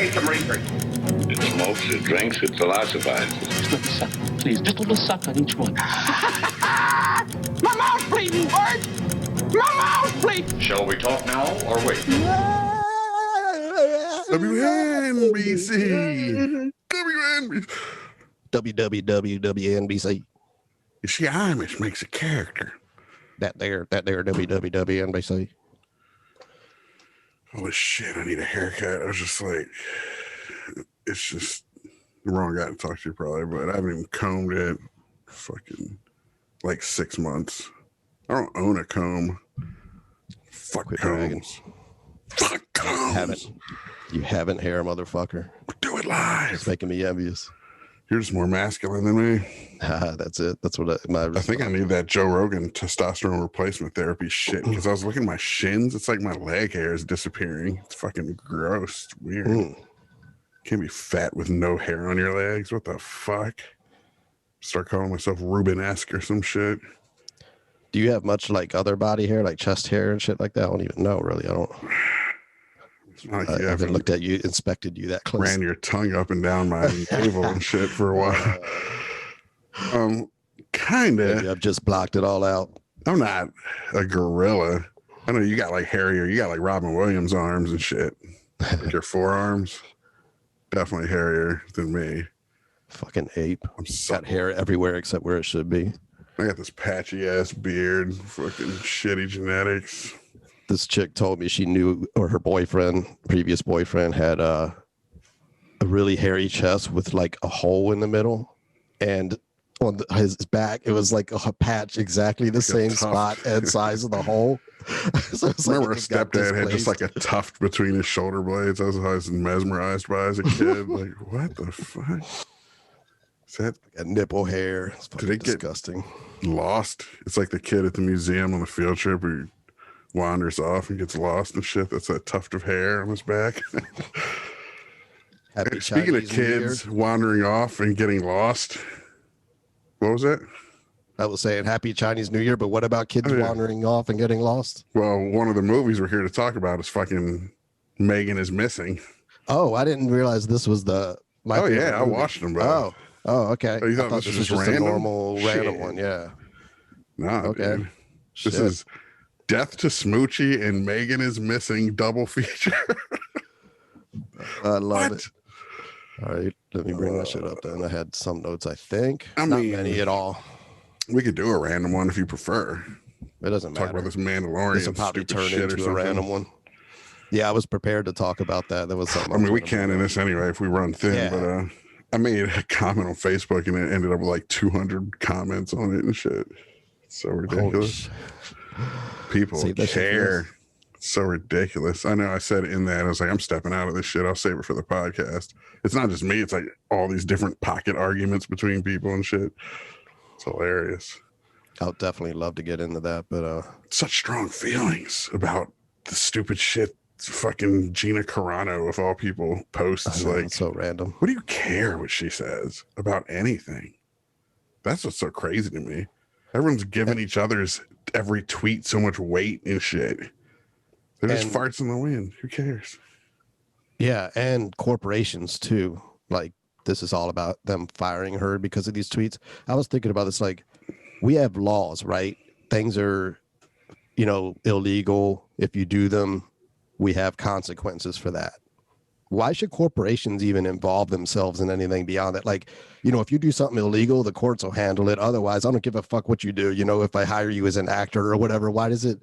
need some research. It smokes, it drinks, it philosophizes. Just let me suck, please. Just a little suck on each one. My mouth's bleeding, Bert! My mouth's bleeding! Shall we talk now or wait? WNBC. WNBC. WWWNBC. You see, Amish makes a character. That there WWWNBC. Holy shit, I need a haircut. I was just like, it's just the wrong guy to talk to probably, but I haven't even combed it fucking like 6 months. I don't own a comb. Fuck Quit combs. bragging. Fuck combs. You haven't hair, motherfucker. Do it live. It's making me envious. You're just more masculine than me. That's it. That's what I think I need that Joe Rogan testosterone replacement therapy shit because I was looking at my shins. It's like my leg hair is disappearing. It's fucking gross. It's weird. Can't be fat with no hair on your legs. What the fuck? Start calling myself Rubenesque or some shit. Do you have much like other body hair, like chest hair and shit like that? I don't even know, really. I don't. It's not like I you haven't haven't looked at you, inspected you that close. ran your tongue up and down my navel and shit for a while. Kinda. I've just blocked it all out. I'm not a gorilla. I know you got like hairier. You got like Robin Williams arms and shit. Like your forearms. Definitely hairier than me. Fucking ape. I'm Got hair everywhere except where it should be. I got this patchy ass beard. Fucking shitty genetics. This chick told me she knew, or her boyfriend, previous boyfriend, had a really hairy chest with like a hole in the middle, and on his back it was like a patch exactly the same spot and size of the hole. So I remember a stepdad had just like a tuft between his shoulder blades. I was mesmerized by as a kid. Like, what the fuck? Is that a nipple hair? It's did it disgusting. Get lost? It's like the kid at the museum on the field trip who wanders off and gets lost and shit. That's a tuft of hair on his back. Speaking of kids wandering off and getting lost, what was it? I was saying Happy Chinese New Year, but what about kids wandering off and getting lost? Well, one of the movies we're here to talk about is fucking Megan is Missing. Oh, I didn't realize this was the. Yeah, I watched them, bro. Oh, okay. Oh, you thought this was just a normal random one? Yeah. No, okay. Dude. This is Death to Smoochy and Megan is Missing double feature. I love it. All right, let me bring that shit up then. I had some notes, I think. I Not mean, many at all. We could do a random one if you prefer. It doesn't matter. Talk about this Mandalorian. This will probably turn shit into a random one. Yeah, I was prepared to talk about that. That was something. I mean, we can in this anyway if we run thin, but I made a comment on Facebook and it ended up with like 200 comments on it and shit. It's so ridiculous. People care. It's so ridiculous. I know I said in that, I was like, I'm stepping out of this shit. I'll save it for the podcast. It's not just me. It's like all these different pocket arguments between people and shit. It's hilarious. I'll definitely love to get into that, but such strong feelings about the stupid shit fucking Gina Carano of all people posts. Know, like, it's so random. What do you care what she says about anything? That's what's so crazy to me. Everyone's giving each other's every tweet so much weight and shit. They're just farts in the wind. Who cares? Yeah, and corporations too. Like, this is all about them firing her because of these tweets. I was thinking about this, like, we have laws, right? Things are, illegal. If you do them, we have consequences for that. Why should corporations even involve themselves in anything beyond that? Like, if you do something illegal, the courts will handle it. Otherwise, I don't give a fuck what you do. If I hire you as an actor or whatever, why is it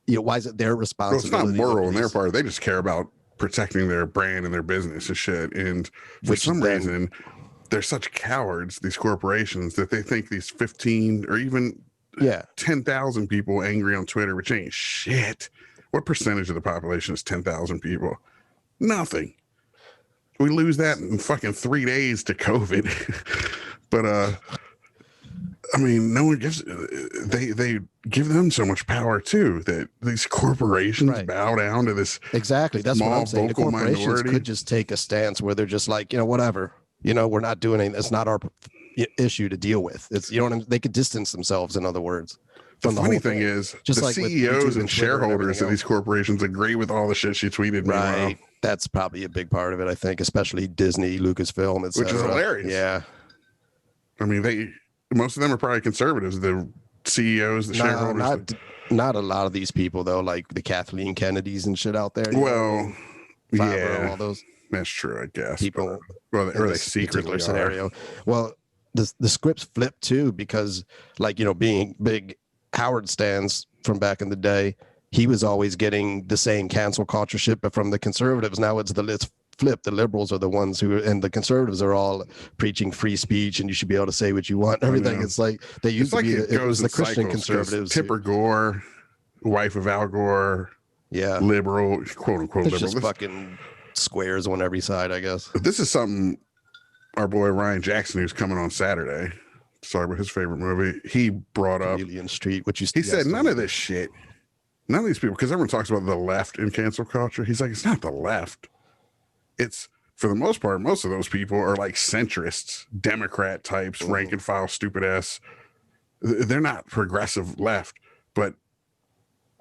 their responsibility? Well, it's not moral on their part. They just care about protecting their brand and their business and shit. And for some reason, they're such cowards, these corporations, that they think these 15 or even 10,000 people angry on Twitter, which ain't shit. What percentage of the population is 10,000 people? Nothing. We lose that in fucking 3 days to COVID. But I mean, no one gives. They give them so much power too that these corporations bow down to this. Exactly. That's what I'm saying. The corporations could just take a stance where they're just like, whatever. We're not doing anything. It's not our issue to deal with. It's they could distance themselves. In other words. The funny thing is, just the CEOs and shareholders of these corporations agree with all the shit she tweeted. Right. That's probably a big part of it, I think, especially Disney, Lucasfilm, etc. Which is hilarious. Yeah. I mean, most of them are probably conservatives. The CEOs, the shareholders. Not a lot of these people though, like the Kathleen Kennedys and shit out there. Well, All those. That's true, I guess. People, or they secretly are. Scenario. Well, the scripts flip too, because like, being big Howard stands from back in the day, he was always getting the same cancel culture shit, but from the conservatives. Now it's flip. The liberals are the ones and the conservatives are all preaching free speech and you should be able to say what you want. Everything. It's like they used to be. It was the Christian conservatives. Tipper Gore, wife of Al Gore. Yeah. Liberal, quote unquote it's liberal. Just fucking squares on every side, I guess. This is something our boy Ryan Jackson, who's coming on Saturday, sorry about his favorite movie, he brought up Chameleon Street, he said none of this shit, none of these people, because everyone talks about the left in cancel culture. He's like, it's not the left. It's, for the most part, most of those people are like centrists, Democrat types, rank and file, stupid ass. They're not progressive left. But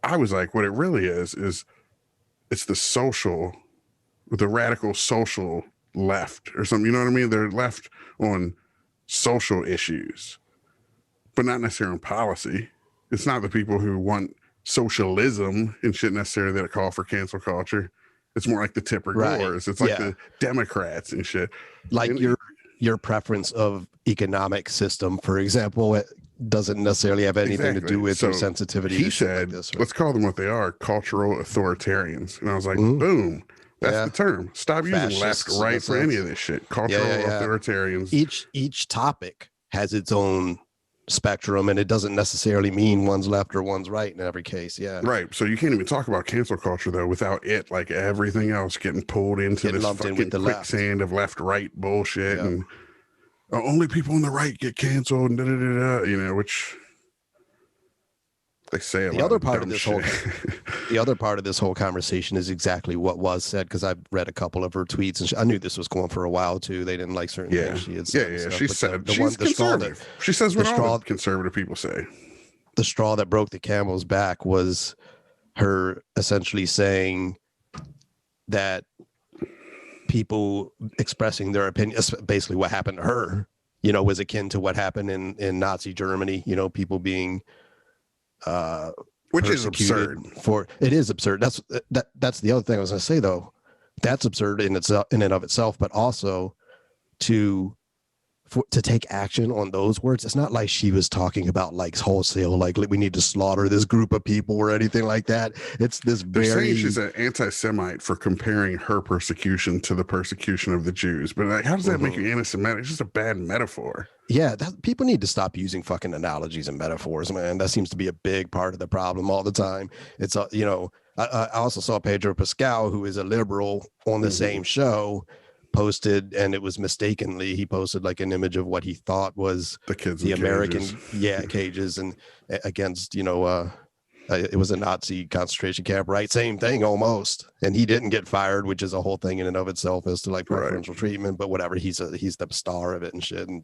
I was like, what it really is it's the radical social left or something. You know what I mean? They're left on social issues, but not necessarily on policy. It's not the people who want socialism and shit necessarily that call for cancel culture. It's more like the Tipper Gores. It's like the Democrats and shit. Like your preference of economic system, for example, it doesn't necessarily have anything to do with your sensitivity. He said, let's call them what they are, cultural authoritarians. And I was like, boom. That's the term. Stop using left, right for any of this shit. Cultural authoritarians. Each topic has its own spectrum, and it doesn't necessarily mean one's left or one's right in every case. Yeah. Right. So you can't even talk about cancel culture though without it, like everything else, getting pulled into this fucking quicksand of left-right bullshit, and only people on the right get canceled, and which they say the other part of this whole the other part of this whole conversation is exactly what was said, because I've read a couple of her tweets and I knew this was going for a while too. They didn't like certain things she had said. She said she's conservative. She says what all conservative people say. The straw that broke the camel's back was her essentially saying that people expressing their opinion, basically what happened to her, was akin to what happened in Nazi Germany. People being which is absurd. It is absurd. That's the other thing I was going to say though. That's absurd in and of itself, but also to take action on those words. It's not like she was talking about like wholesale, like we need to slaughter this group of people or anything like that. It's this They're saying she's an anti-Semite for comparing her persecution to the persecution of the Jews. But like, how does that make you anti-Semitic? It's just a bad metaphor. Yeah, people need to stop using fucking analogies and metaphors, man. That seems to be a big part of the problem all the time. It's I also saw Pedro Pascal, who is a liberal, on the same show, posted, and it was mistakenly, he posted like an image of what he thought was the kids, the American cages. Cages, and against it was a Nazi concentration camp, right? Same thing almost. And he didn't get fired, which is a whole thing in and of itself as to like preferential treatment, but whatever, he's the star of it and shit. And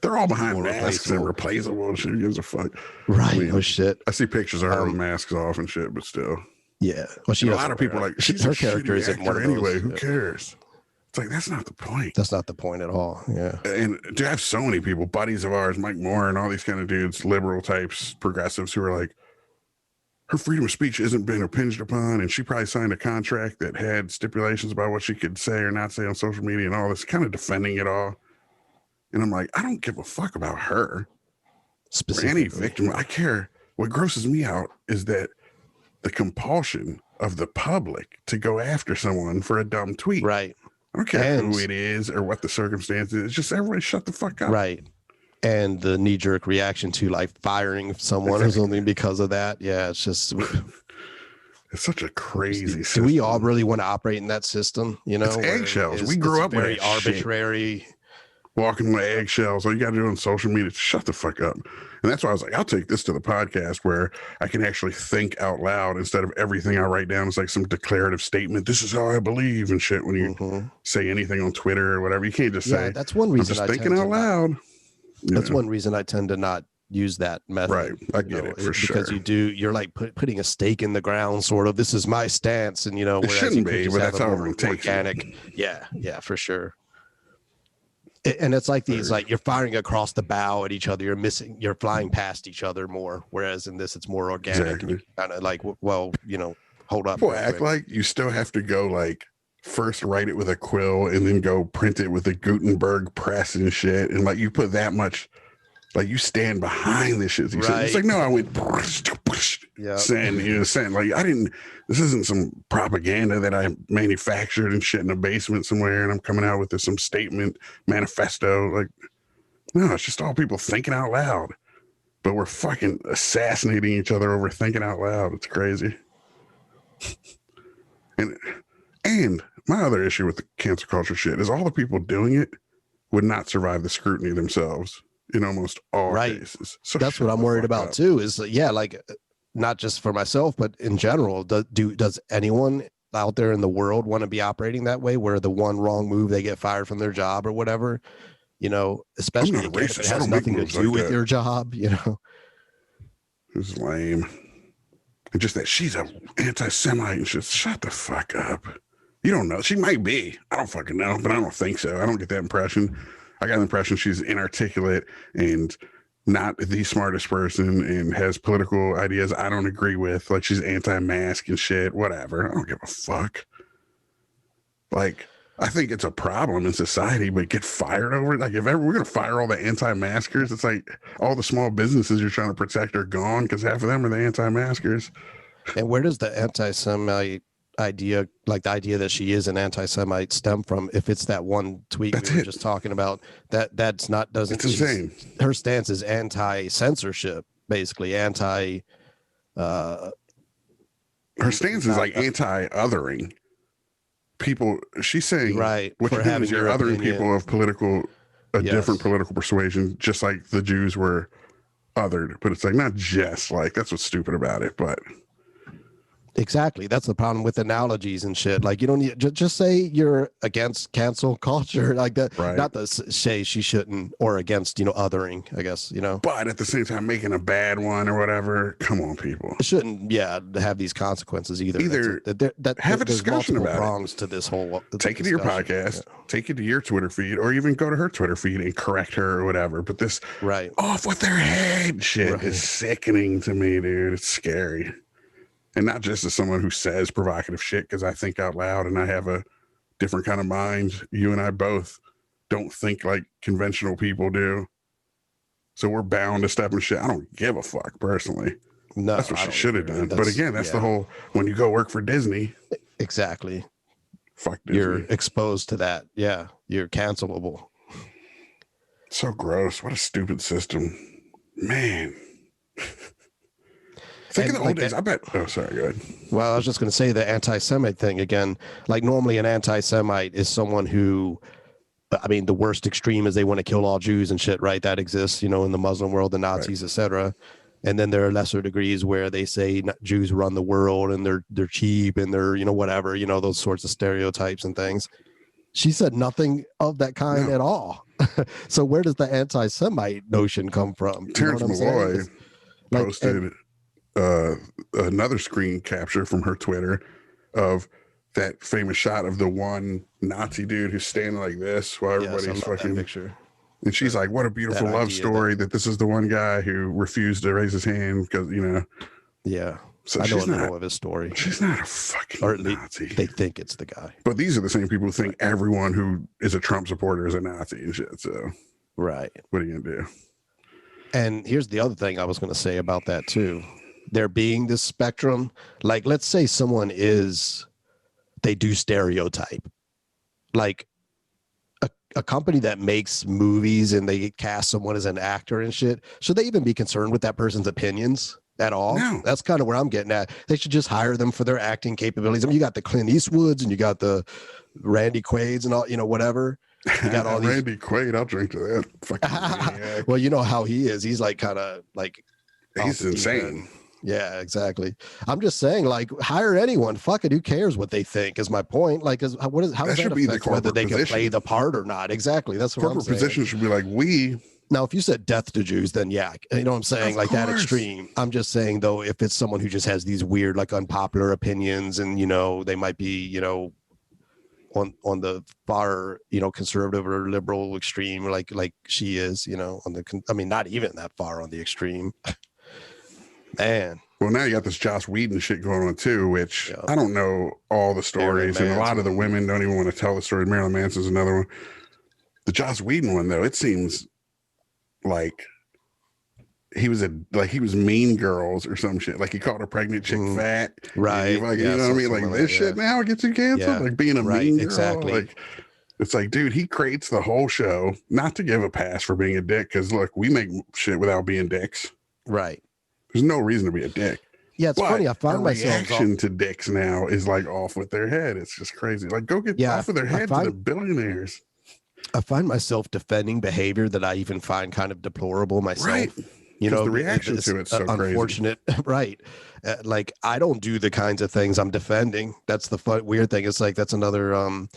they're all behind masks and replaceable and shit. Who gives a fuck? Right. I mean, shit. I see pictures of her with masks off and shit, but still. Yeah. Well, a lot of people are like, she's her character isn't one anyway. Who cares? It's like, that's not the point. That's not the point at all. Yeah. And to have so many people, buddies of ours, Mike Moore and all these kind of dudes, liberal types, progressives, who are like, her freedom of speech isn't being impinged upon, and she probably signed a contract that had stipulations about what she could say or not say on social media and all this, kind of defending it all. And I'm like, I don't give a fuck about her. Or any victim. I care. What grosses me out is that the compulsion of the public to go after someone for a dumb tweet. Right. I don't care who it is or what the circumstance is. It's just everybody shut the fuck up. Right. And the knee-jerk reaction to like firing someone or something because of that. Yeah, it's just it's such a crazy system. Do we all really want to operate in that system? It's eggshells. We grew up with very arbitrary. Shit. Walking with eggshells. All you got to do on social media is shut the fuck up. And that's why I was like, I'll take this to the podcast where I can actually think out loud instead of everything I write down is like some declarative statement. This is how I believe and shit. When you say anything on Twitter or whatever, you can't just say, that's one reason I'm just thinking out loud. That's one reason I tend to not use that method. Right. I get it for sure. Because you're like putting a stake in the ground, sort of. This is my stance, and it shouldn't be, but that's how everyone takes organic. Yeah, for sure. And it's like these, like you're firing across the bow at each other. You're flying past each other more. Whereas in this, it's more organic. Exactly. And kind of like, well, hold up. Well, act like you still have to go like first write it with a quill and then go print it with a Gutenberg press and shit. And like you put that much, like you stand behind this shit. Right. It's like, no, I went send. Like this isn't some propaganda that I manufactured and shit in a basement somewhere and I'm coming out with some statement manifesto. Like, no, it's just all people thinking out loud. But we're fucking assassinating each other over thinking out loud. It's crazy. And my other issue with the cancel culture shit is all the people doing it would not survive the scrutiny themselves in almost all cases. So that's what I'm worried about too, is like not just for myself, but in general. Does anyone out there in the world want to be operating that way, where the one wrong move they get fired from their job or whatever, especially if it has nothing to do with your job, It's lame. And just that she's a anti-Semite and just shut the fuck up. You don't know. She might be. I don't fucking know, but I don't think so. I don't get that impression. I got the impression she's inarticulate and not the smartest person and has political ideas I don't agree with. Like she's anti-mask and shit, whatever. I don't give a fuck. Like, I think it's a problem in society, but get fired over it. Like if ever we're going to fire all the anti-maskers, it's like all the small businesses you're trying to protect are gone because half of them are the anti-maskers. And where does the anti-Semite idea, like the idea that she is an anti-Semite, stem from? If it's that one tweet we were just talking about, it's insane. Her stance is anti-censorship, basically her stance is like anti-othering people. She's saying what you're doing is you're othering people of different political persuasion, just like the Jews were othered. But it's like not just like, that's what's stupid about it, but exactly. That's the problem with analogies and shit. Like you don't need just say you're against cancel culture like that. Right. Not to say she shouldn't, or against, othering, I guess, But at the same time, making a bad one or whatever, come on, people. It shouldn't, have these consequences either. Have a discussion about prongs to this whole. Take it to your podcast, take it to your Twitter feed, or even go to her Twitter feed and correct her or whatever. But this off with their head shit is sickening to me, dude. It's scary. And not just as someone who says provocative shit because I think out loud and I have a different kind of mind. You and I both don't think like conventional people do. So we're bound to step in shit. I don't give a fuck personally. No, that's what she should have done. But again, that's the whole, when you go work for Disney. Exactly. Fuck Disney. You're exposed to that. Yeah. You're cancelable. So gross. What a stupid system. Man. Think of the old days. I bet. Oh, sorry. Go ahead. Well, I was just going to say the anti-Semite thing again. Like normally an anti-Semite is someone who, I mean, the worst extreme is they want to kill all Jews and shit, right? That exists, in the Muslim world, the Nazis, etc. And then there are lesser degrees where they say Jews run the world and they're cheap and they're, whatever, those sorts of stereotypes and things. She said nothing of that kind at all. So where does the anti-Semite notion come from? Terrence Malloy posted another screen capture from her Twitter of that famous shot of the one Nazi dude who's standing like this while everybody's fucking picture. And she's like, what a beautiful love story that this is the one guy who refused to raise his hand because, Yeah. So I don't know of his story. She's not a fucking Nazi. They think it's the guy. But these are the same people who think everyone who is a Trump supporter is a Nazi and shit. So what are you going to do? And here's the other thing I was going to say about that too. There being this spectrum, like let's say someone they do stereotype, like a company that makes movies and they cast someone as an actor and shit. Should they even be concerned with that person's opinions at all? No. That's kind of where I'm getting at. They should just hire them for their acting capabilities. I mean, you got the Clint Eastwoods and you got the Randy Quaid's and all, whatever. You got all these. Randy Quaid, I'll drink to that. Fucking well, you know how he is. He's like kind of like he's insane. Yeah, exactly. I'm just saying, like, hire anyone. Fuck it. Who cares what they think? Is my point. Like, how does that affect whether they can play the part or not? Exactly. That's what corporate position should be like, we Now, if you said death to Jews, then yeah, you know what I'm saying? Of like that course. extreme. I'm just saying, though, if it's someone who just has these weird, like unpopular opinions and, you know, they might be, you know, on the far, you know, conservative or liberal extreme, like she is, you know, I mean, not even that far on the extreme. Man. Well, now you got this Joss Whedon shit going on too, which I don't know all the stories, and a lot of the women don't even want to tell the story. Marilyn Manson's another one. The Joss Whedon one, though, it seems like he was Mean Girls or some shit. Like he called a pregnant chick fat, right? Like, you know what I mean? Like this shit now gets you canceled. Like being a mean girl, exactly. Like it's like, dude, he creates the whole show not to give a pass for being a dick. Because look, we make shit without being dicks, right? There's no reason to be a dick. Yeah, it's funny. I find myself reaction to dicks now is like off with their head. It's just crazy. Like go get off with their head to the billionaires. I find myself defending behavior that I even find kind of deplorable myself. Right. You know, the reaction to it's so unfortunate, crazy. Right? Like I don't do the kinds of things I'm defending. That's the weird thing. It's like that's another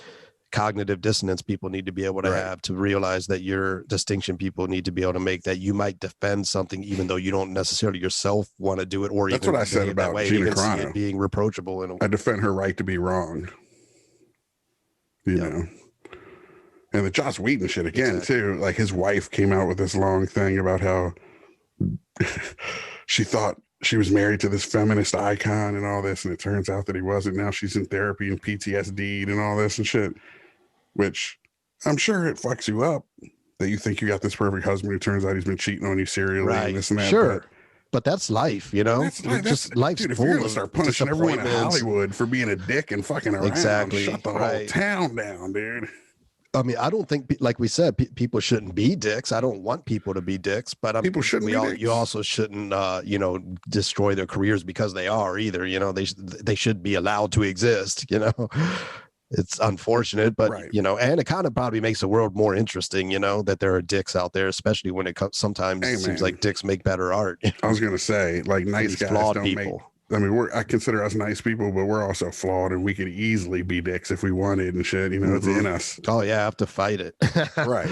cognitive dissonance people need to be able to have to realize that your distinction people need to be able to make, that you might defend something even though you don't necessarily yourself want to do it, or that's even what I said about Gina Carano being reproachable in a way. I defend her right to be wrong. You know. And the Joss Whedon shit again too. Like his wife came out with this long thing about how she thought she was married to this feminist icon and all this, and it turns out that he wasn't. Now she's in therapy and PTSD and all this and shit, which I'm sure it fucks you up that you think you got this perfect husband who turns out he's been cheating on you serially and this and that. Sure. But that's life, you know. Life's dude, if you're gonna start punishing everyone in Hollywood for being a dick and fucking around, shut the whole town down, dude. I mean, I don't think, like we said, people shouldn't be dicks. I don't want people to be dicks, but people shouldn't be dicks. You also shouldn't, you know, destroy their careers because they are either. You know, they should be allowed to exist. You know, it's unfortunate, but you know, and it kind of probably makes the world more interesting. You know, that there are dicks out there, especially when it comes. Sometimes it seems like dicks make better art. I was gonna say, like nice guys don't make. I mean, I consider us nice people, but we're also flawed, and we could easily be dicks if we wanted and shit. You know, it's in us. Oh yeah, I have to fight it. Right.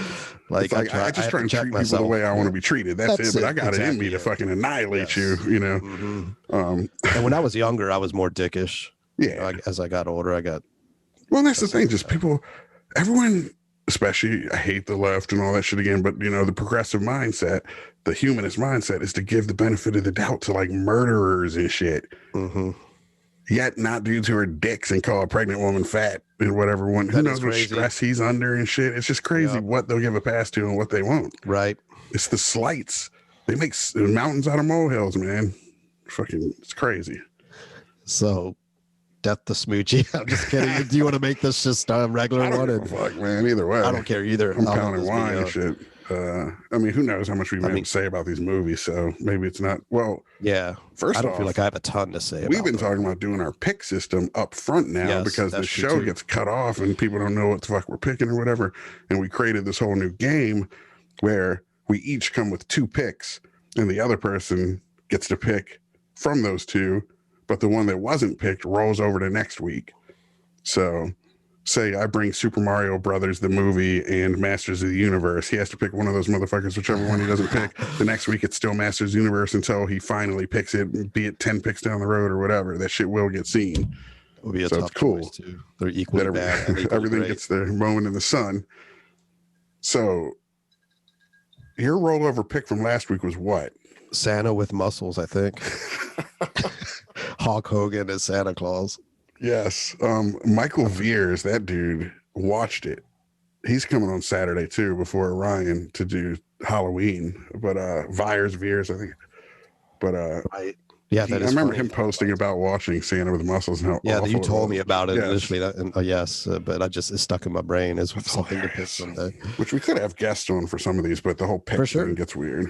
Like I just try and treat people the way I want to be treated. That's it. But I got it in me to fucking annihilate you. You know. And when I was younger, I was more dickish. Yeah. As I got older, I got. Well, that's the thing. Just everyone. Especially, I hate the left and all that shit again, but you know, the progressive mindset, the humanist mindset is to give the benefit of the doubt to like murderers and shit. Yet not dudes who are dicks and call a pregnant woman fat and whatever one. Who knows what stress he's under and shit. It's just crazy what they'll give a pass to and what they won't. Right. It's the slights. They make mountains out of molehills, man. Fucking, it's crazy. So. Death to Smoochy. I'm just kidding. Do you want to make this just a regular one? I don't give a fuck, man. Either way. I don't care either. I'm pounding wine and shit. I mean, who knows how much we have to say about these movies, so maybe it's not. Well, yeah. First I don't off, feel like I have a ton to say we've been talking about doing our pick system up front now because the show gets cut off and people don't know what the fuck we're picking or whatever. And we created this whole new game where we each come with 2 picks and the other person gets to pick from those 2. But the one that wasn't picked rolls over to next week. So say I bring Super Mario Brothers, the movie, and Masters of the Universe. He has to pick one of those motherfuckers, whichever one he doesn't pick. The next week, it's still Masters of the Universe until he finally picks it, be it 10 picks down the road or whatever. That shit will get seen. It'll be a so tough it's cool. Too. They're equally bad. Everything gets their moment in the sun. So your rollover pick from last week was what? Santa with muscles, I think. Hulk Hogan as Santa Claus. Yes. Michael Veers, that dude, watched it. He's coming on Saturday too before Ryan to do Halloween. But Veers, I think. But right. Yeah, I remember him posting about watching Santa with muscles and how awful you told me about it yes. initially. But I just it's stuck in my brain as something to pick someday. Which we could have guests on for some of these, but the whole pick thing gets weird.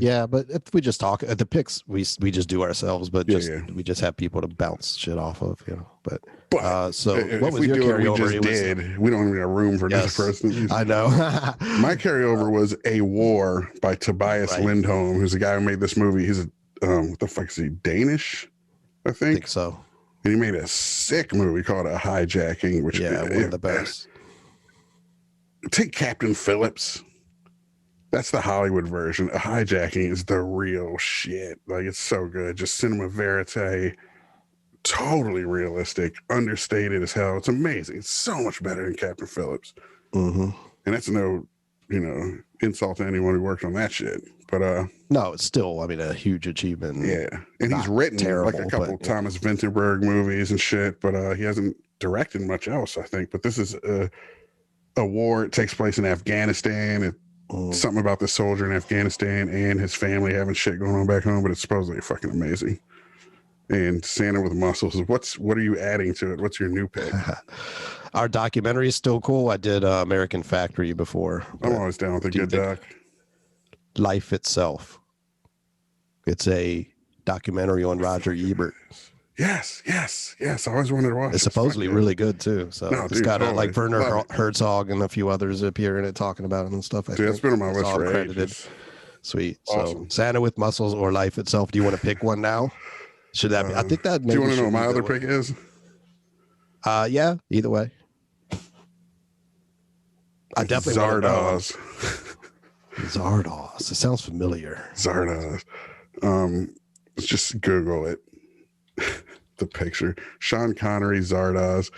Yeah, but if we just talk the picks, we just do ourselves, but we just have people to bounce shit off of, you know. But so what was your carryover? We don't even have room for another person. I know. My carryover was A War by Tobias Lindholm, who's the guy who made this movie. He's a what the fuck is he? Danish, I think so. And he made a sick movie called A Hijacking, which one of the best. Take Captain Phillips. That's the Hollywood version. Hijacking is the real shit. Like, it's so good. Just cinema verite, totally realistic, understated as hell. It's amazing. It's so much better than Captain Phillips. Mm-hmm. And that's no, insult to anyone who worked on that shit. But no, it's still, I mean, a huge achievement. Yeah, and he's written terrible, like a couple but, Thomas Vinterberg movies and shit, but he hasn't directed much else, I think. But this is a war. It takes place in Afghanistan. Something about the soldier in Afghanistan and his family having shit going on back home, but it's supposedly fucking amazing. And Santa with Muscles. What are you adding to it? What's your new pick? Our documentary is still cool. I did American Factory before. I'm always down with a good doc. Life Itself. It's a documentary on Roger Ebert. Yes. I always wanted to watch. It's supposedly really good too. So it's got like Werner Herzog and a few others appear in it talking about it and stuff. Dude, it's been on my list for ages. Sweet. Awesome. So Santa with Muscles or Life Itself. Do you want to pick one now? Should that be? I think that. Do you want to know what my other pick is? Yeah. Either way. I definitely Zardoz. Zardoz. It sounds familiar. Zardoz. Let's just Google it. The picture. Sean Connery, Zardoz.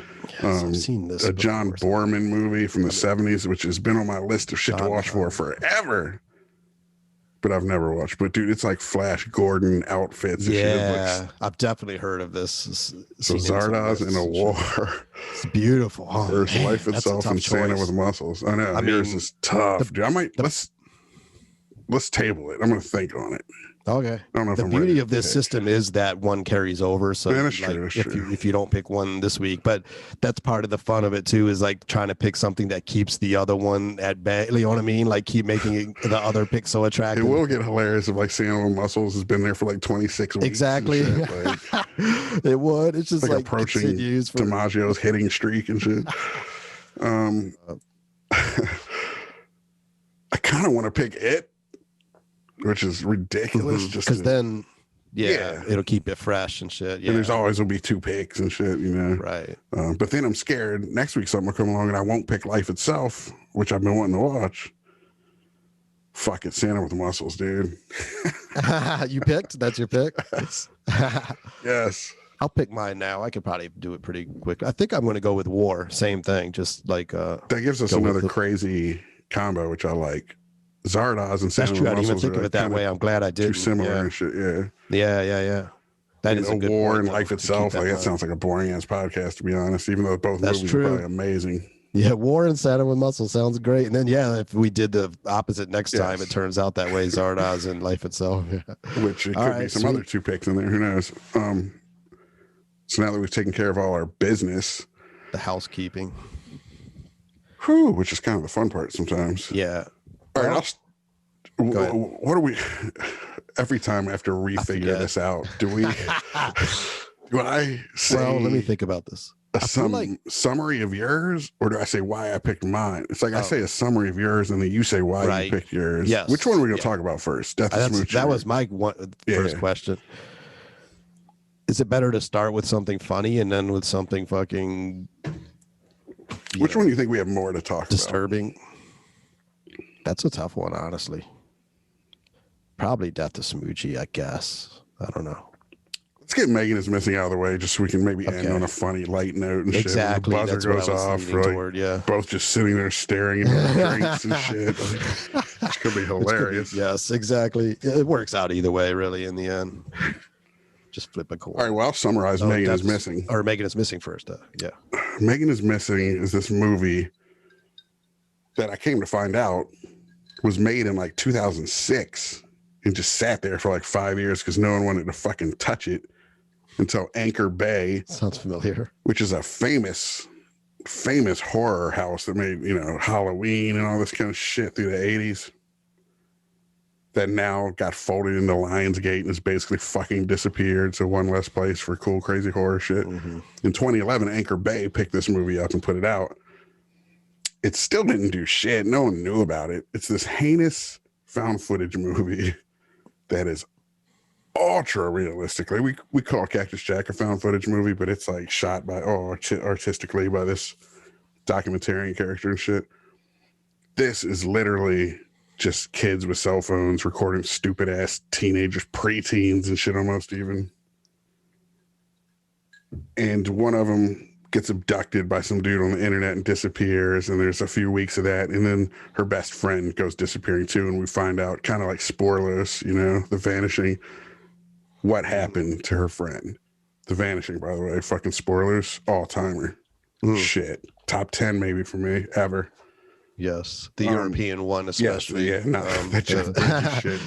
Yes, I've seen this. A John Borman movie from the 70s, which has been on my list of shit to watch for forever. But I've never watched. But dude, it's like Flash Gordon outfits. And yeah, I've definitely heard of this. So Zardoz in a war. It's beautiful. Oh, There's Life Itself and Santa with Muscles. I know. Yours is tough. Dude, I might let's table it. I'm gonna think on it. Okay. I don't know if the beauty of this system is that one carries over. So that's true, if you don't pick one this week, but that's part of the fun of it too, is like trying to pick something that keeps the other one at bay. You know what I mean? Like keep making the other pick so attractive. It will get hilarious if like Santa with Muscles has been there for like 26 weeks. Exactly. Like, it would. It's just like approaching DiMaggio's hitting streak and shit. I kind of want to pick It, which is ridiculous. Just because then, it'll keep it fresh and shit. Yeah, and there's always will be two picks and shit, Right. But then I'm scared next week something will come along and I won't pick Life Itself, which I've been wanting to watch. Fuck it, Santa with Muscles, dude. You picked? That's your pick? Yes. I'll pick mine now. I could probably do it pretty quick. I think I'm going to go with War. Same thing. Just like that gives us another crazy combo, which I like. Zardoz and Santa with Muscles. I didn't even think of it that way. I'm glad I did. Too similar and shit. Yeah. That is a good War point, and Life Itself. Like that sounds like a boring ass podcast, to be honest. Even though both movies are probably amazing. Yeah, War and Santa with Muscles sounds great. And then if we did the opposite next time, it turns out that way. Zardoz and Life Itself. Which it could be some other two picks in there. Who knows? So now that we've taken care of all our business, the housekeeping, which is kind of the fun part sometimes. Yeah. All right. What do we? Every time I have to refigure this out. Do I say? Well, let me think about this. Summary of yours, or do I say why I picked mine? It's like I say a summary of yours, and then you say why you picked yours. Yes. Which one are we going to talk about first? Death to Smoochie. That was my first question. Is it better to start with something funny and then with something fucking? Which one do you think we have more to talk disturbing? About? That's a tough one, honestly. Probably Death to Smoochie, I guess. I don't know. Let's get Megan is Missing out of the way, just so we can maybe end on a funny light note and shit. When the buzzer goes off, both just sitting there staring at our drinks and shit. Which could be hilarious. Yes, exactly. It works out either way, really, in the end. Just flip a coin. All right, well, I'll summarize Megan is Missing. Or Megan is Missing first. Megan is Missing is this movie that I came to find out was made in like 2006 and just sat there for like 5 years because no one wanted to fucking touch it until Anchor Bay. Sounds familiar. Which is a famous horror house that made, Halloween and all this kind of shit through the 80s. That now got folded into Lionsgate and has basically fucking disappeared. So one less place for cool, crazy horror shit. In 2011, Anchor Bay picked this movie up and put it out. It still didn't do shit. No one knew about it. It's this heinous found footage movie that is ultra realistically. We call Cactus Jack a found footage movie, but it's like shot by artistically by this documentarian character and shit. This is literally just kids with cell phones recording stupid ass teenagers, preteens and shit almost even. And one of them gets abducted by some dude on the internet and disappears, and there's a few weeks of that, and then her best friend goes disappearing too, and we find out, kind of like spoilers, you know, The Vanishing, what happened to her friend. The Vanishing, by the way, fucking spoilers, all-timer. Shit. Top 10 maybe for me, ever. Yes, the European one especially. Yes, yeah, no, that Jeff Bridges shit.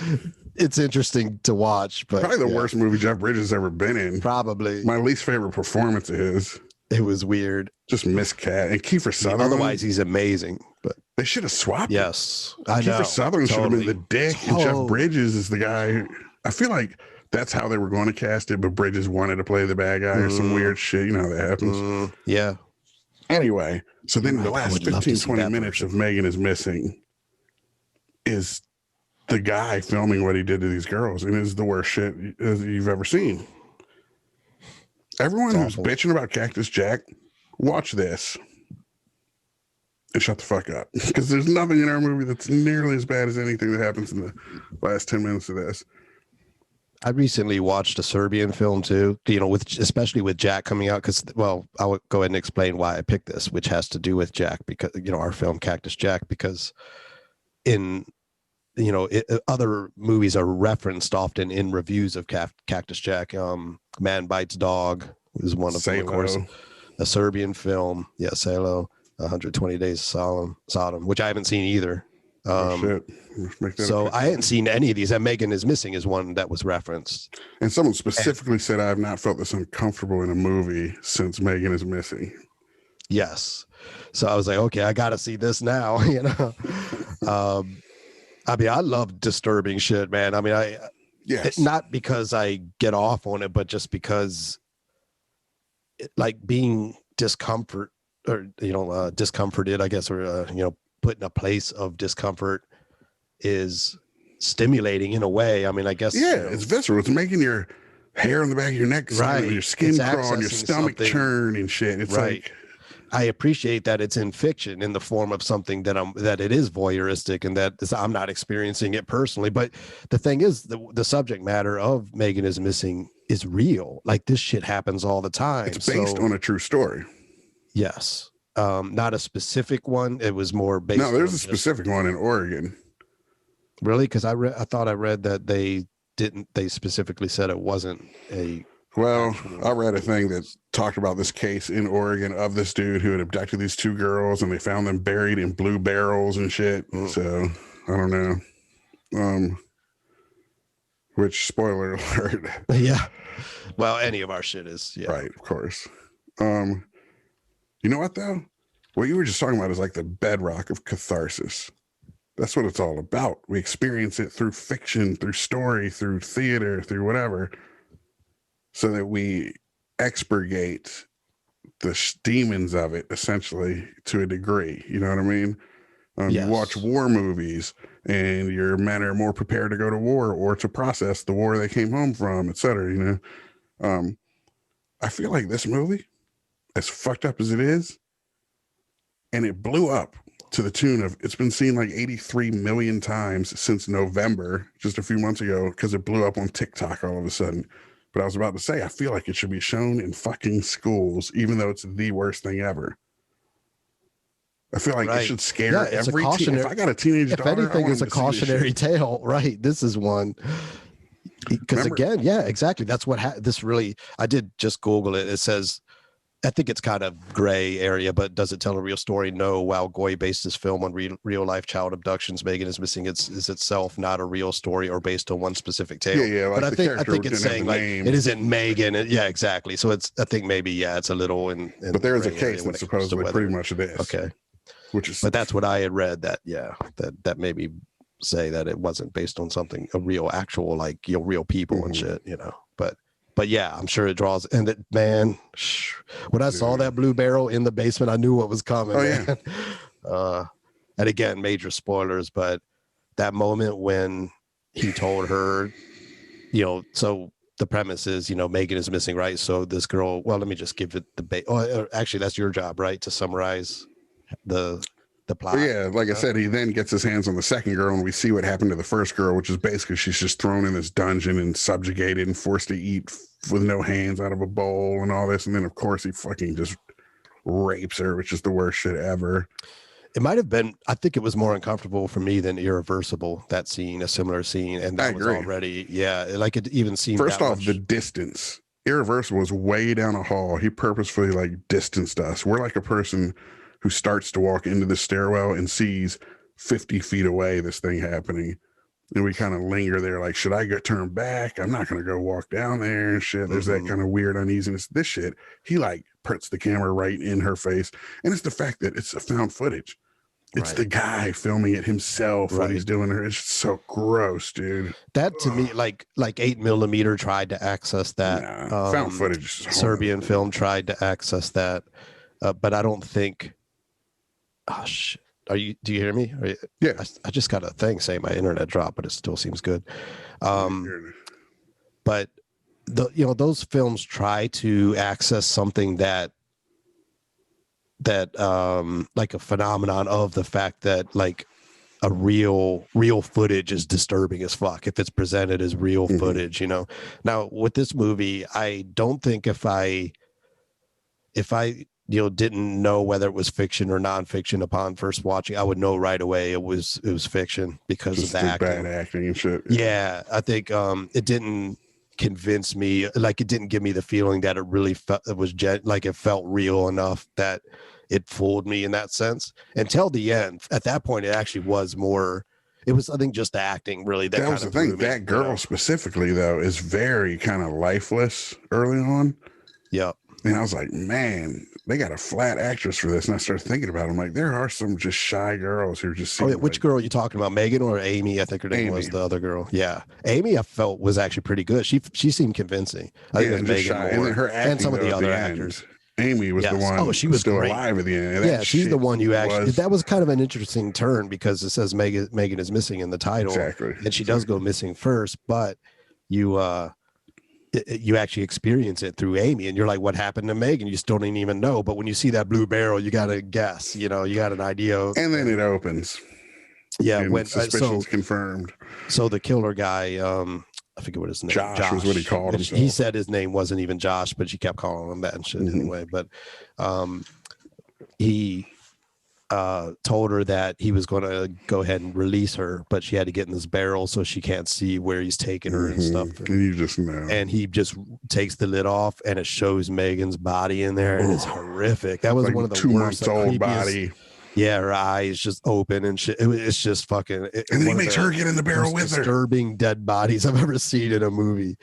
It's interesting to watch, but probably the worst movie Jeff Bridges ever been in. Probably. My least favorite performance of his. It was weird. Just miscast. And Kiefer Sutherland. Otherwise, he's amazing. But they should have swapped. Yes, I know. Kiefer Sutherland should have been the dick, and Jeff Bridges is the guy. I feel like that's how they were going to cast it, but Bridges wanted to play the bad guy or some weird shit. You know how that happens. Yeah. Anyway, so then the last 15, 20 minutes of Megan is Missing is the guy filming what he did to these girls, and is the worst shit you've ever seen. Everyone who's bitching about Cactus Jack, watch this and shut the fuck up, because there's nothing in our movie that's nearly as bad as anything that happens in the last 10 minutes of this. I recently watched a Serbian film too, you know, especially with Jack coming out, because, well, I'll go ahead and explain why I picked this, which has to do with Jack, because, you know, our film Cactus Jack, because in, you know, other movies are referenced often in reviews of Cactus Jack. Man Bites Dog is one of them, of course, a Serbian film. Yeah, Salo, 120 Days of Sodom, which I haven't seen either. So I hadn't seen any of these, and Megan is Missing is one that was referenced. And someone specifically said, I have not felt this uncomfortable in a movie since Megan is Missing. Yes. So I was like, okay, I got to see this now, you know? I mean, I love disturbing shit, man. I mean, not because I get off on it, but just because like being discomforted, I guess, or, you know, put in a place of discomfort is stimulating in a way. I mean, I guess. Yeah, it's visceral. It's making your hair on the back of your neck, right? Your skin crawl, and your stomach churn and shit. It's like, I appreciate that it's in fiction in the form of something that it is voyeuristic, and that I'm not experiencing it personally. But the thing is, the subject matter of Megan is Missing is real. Like, this shit happens all the time. It's based on a true story. Yes. Not a specific one. It was more based. No, there's a specific one in Oregon. Really? Because I thought I read that they specifically said it wasn't a. Well, I read a thing that talked about this case in Oregon of this dude who had abducted these two girls, and they found them buried in blue barrels and shit. So I don't know. Which, spoiler alert. Yeah. Well, any of our shit is. Yeah. Right. Of course. You know what, though? What you were just talking about is like the bedrock of catharsis. That's what it's all about. We experience it through fiction, through story, through theater, through whatever, so that we expurgate the demons of it, essentially, to a degree. You know what I mean? Yes. You watch war movies, and your men are more prepared to go to war or to process the war they came home from, etc. You know? I feel like this movie, as fucked up as it is, and it blew up to the tune of, it's been seen like 83 million times since November, just a few months ago, because it blew up on TikTok all of a sudden. But I was about to say, I feel like it should be shown in fucking schools, even though it's the worst thing ever. I feel like it should scare every teen. If I got a teenage daughter, if anything, it's a cautionary tale, right? This is one. Because again, yeah, exactly. That's what this really, I did just Google it. It says, I think it's kind of gray area, but does it tell a real story? No. While Goy based his film on real life child abductions, Megan is Missing is itself not a real story or based on one specific tale. Yeah, like, but I think it's saying like it isn't Megan. Yeah, exactly. So it's, I think maybe, it's a little in but there is a case that's supposedly pretty much this. Okay. But that's what I had read, that that maybe say that it wasn't based on something, a real actual, like, real people and shit, you know. But yeah, I'm sure it draws. And that, man, when I saw that blue barrel in the basement, I knew what was coming. Oh, man. Yeah. And again, major spoilers, but that moment when he told her, you know, so the premise is, you know, Megan is missing, right? So this girl, well, let me just give it actually, that's your job, right? To summarize the the plot. But yeah, like I said, he then gets his hands on the second girl, and we see what happened to the first girl, which is basically she's just thrown in this dungeon and subjugated and forced to eat with no hands out of a bowl and all this. And then, of course, he fucking just rapes her, which is the worst shit ever. It might have been, I think it was more uncomfortable for me than Irreversible, that scene, a similar scene. And that was already, like it even seemed. First off, the distance. Irreversible was way down a hall. He purposefully like distanced us. We're like a person who starts to walk into the stairwell and sees 50 feet away this thing happening. And we kind of linger there like, should I go turn back? I'm not going to go walk down there and shit. There's that kind of weird uneasiness. This shit, he like puts the camera right in her face. And it's the fact that it's a found footage. It's the guy filming it himself, what he's doing. It's just so gross, dude. That to me, like 8mm tried to access that. Found footage. Serbian film tried to access that. But I don't think, oh shit. Do you hear me? Yeah. I just got a thing saying my internet dropped, but it still seems good. But those films try to access something that like a phenomenon of the fact that like a real footage is disturbing as fuck if it's presented as real footage, Now with this movie, I don't think if I didn't know whether it was fiction or nonfiction upon first watching, I would know right away it was fiction because just of the acting. Bad acting and shit. Yeah, I think it didn't convince me, like it didn't give me the feeling that it really felt it felt real enough that it fooled me in that sense until the end. At that point, it actually was more. It was, I think, just the acting really. That was the thing. That girl specifically, though, is very kind of lifeless early on. Yep. And I was like, man, they got a flat actress for this. And I started thinking about it. I'm like, there are some just shy girls who just seem which girl are you talking about? Megan or Amy? I think her name was the other girl. Yeah. Amy, I felt was actually pretty good. She seemed convincing. I think it was Megan more. And then her acting, and some of the other actors. Amy was the one. Oh, she was still great. Alive at the end. She's the one you actually. That was kind of an interesting turn because it says Megan is missing in the title. Exactly. And she does go missing first, but you actually experience it through Amy, and you're like, what happened to Megan? You still didn't even know. But when you see that blue barrel, you got to guess, you got an idea. And then it opens. Yeah. When suspicion's confirmed. So the killer guy, I forget what his name. Josh was what he called himself. He said his name wasn't even Josh, but she kept calling him that and shit anyway. But he told her that he was going to go ahead and release her, but she had to get in this barrel so she can't see where he's taking her and stuff. And you just know. And he just takes the lid off, and it shows Megan's body in there, and it's horrific. That was like one of the 2 worst, months old body. Yeah, her eyes just open and shit. It's just fucking. And then he makes her get in the barrel with her. Disturbing dead bodies I've ever seen in a movie.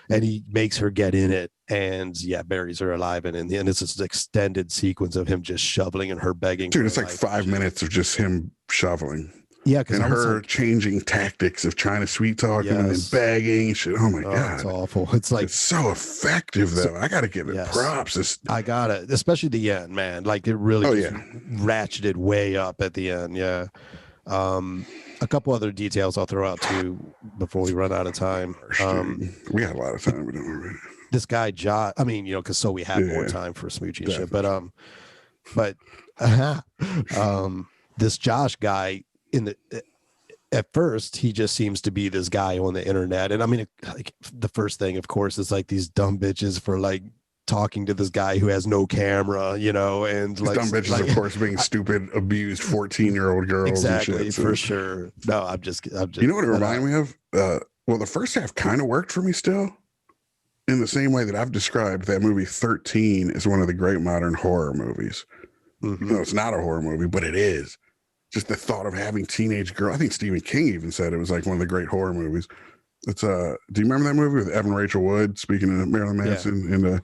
And he makes her get in it and buries her alive. And in the end, it's this extended sequence of him just shoveling and her begging. Dude, it's like 5 minutes of just him shoveling. Yeah, and her changing tactics of trying to sweet talk him and then begging and shit. Oh my God. It's awful. It's like it's so effective though. I gotta give it props. I got it. Especially the end, man. Like it really ratcheted way up at the end. Yeah. A couple other details I'll throw out too before we run out of time. We had a lot of time, but don't worry. This guy Josh, I mean, because so we have more time for Smoochy and shit. But this Josh guy at first he just seems to be this guy on the internet, and I mean, like the first thing, of course, is like these dumb bitches for like talking to this guy who has no camera, and like dumb bitches, of course, being stupid, abused 14-year-old girls. Exactly, and shit, for sure. No, I'm just. You know what it reminded me of? Well, the first half kind of worked for me still, in the same way that I've described that movie 13 as one of the great modern horror movies. No, it's not a horror movie, but it is. Just the thought of having teenage girl. I think Stephen King even said it was like one of the great horror movies. It's do you remember that movie with Evan Rachel Wood speaking of Marilyn Manson and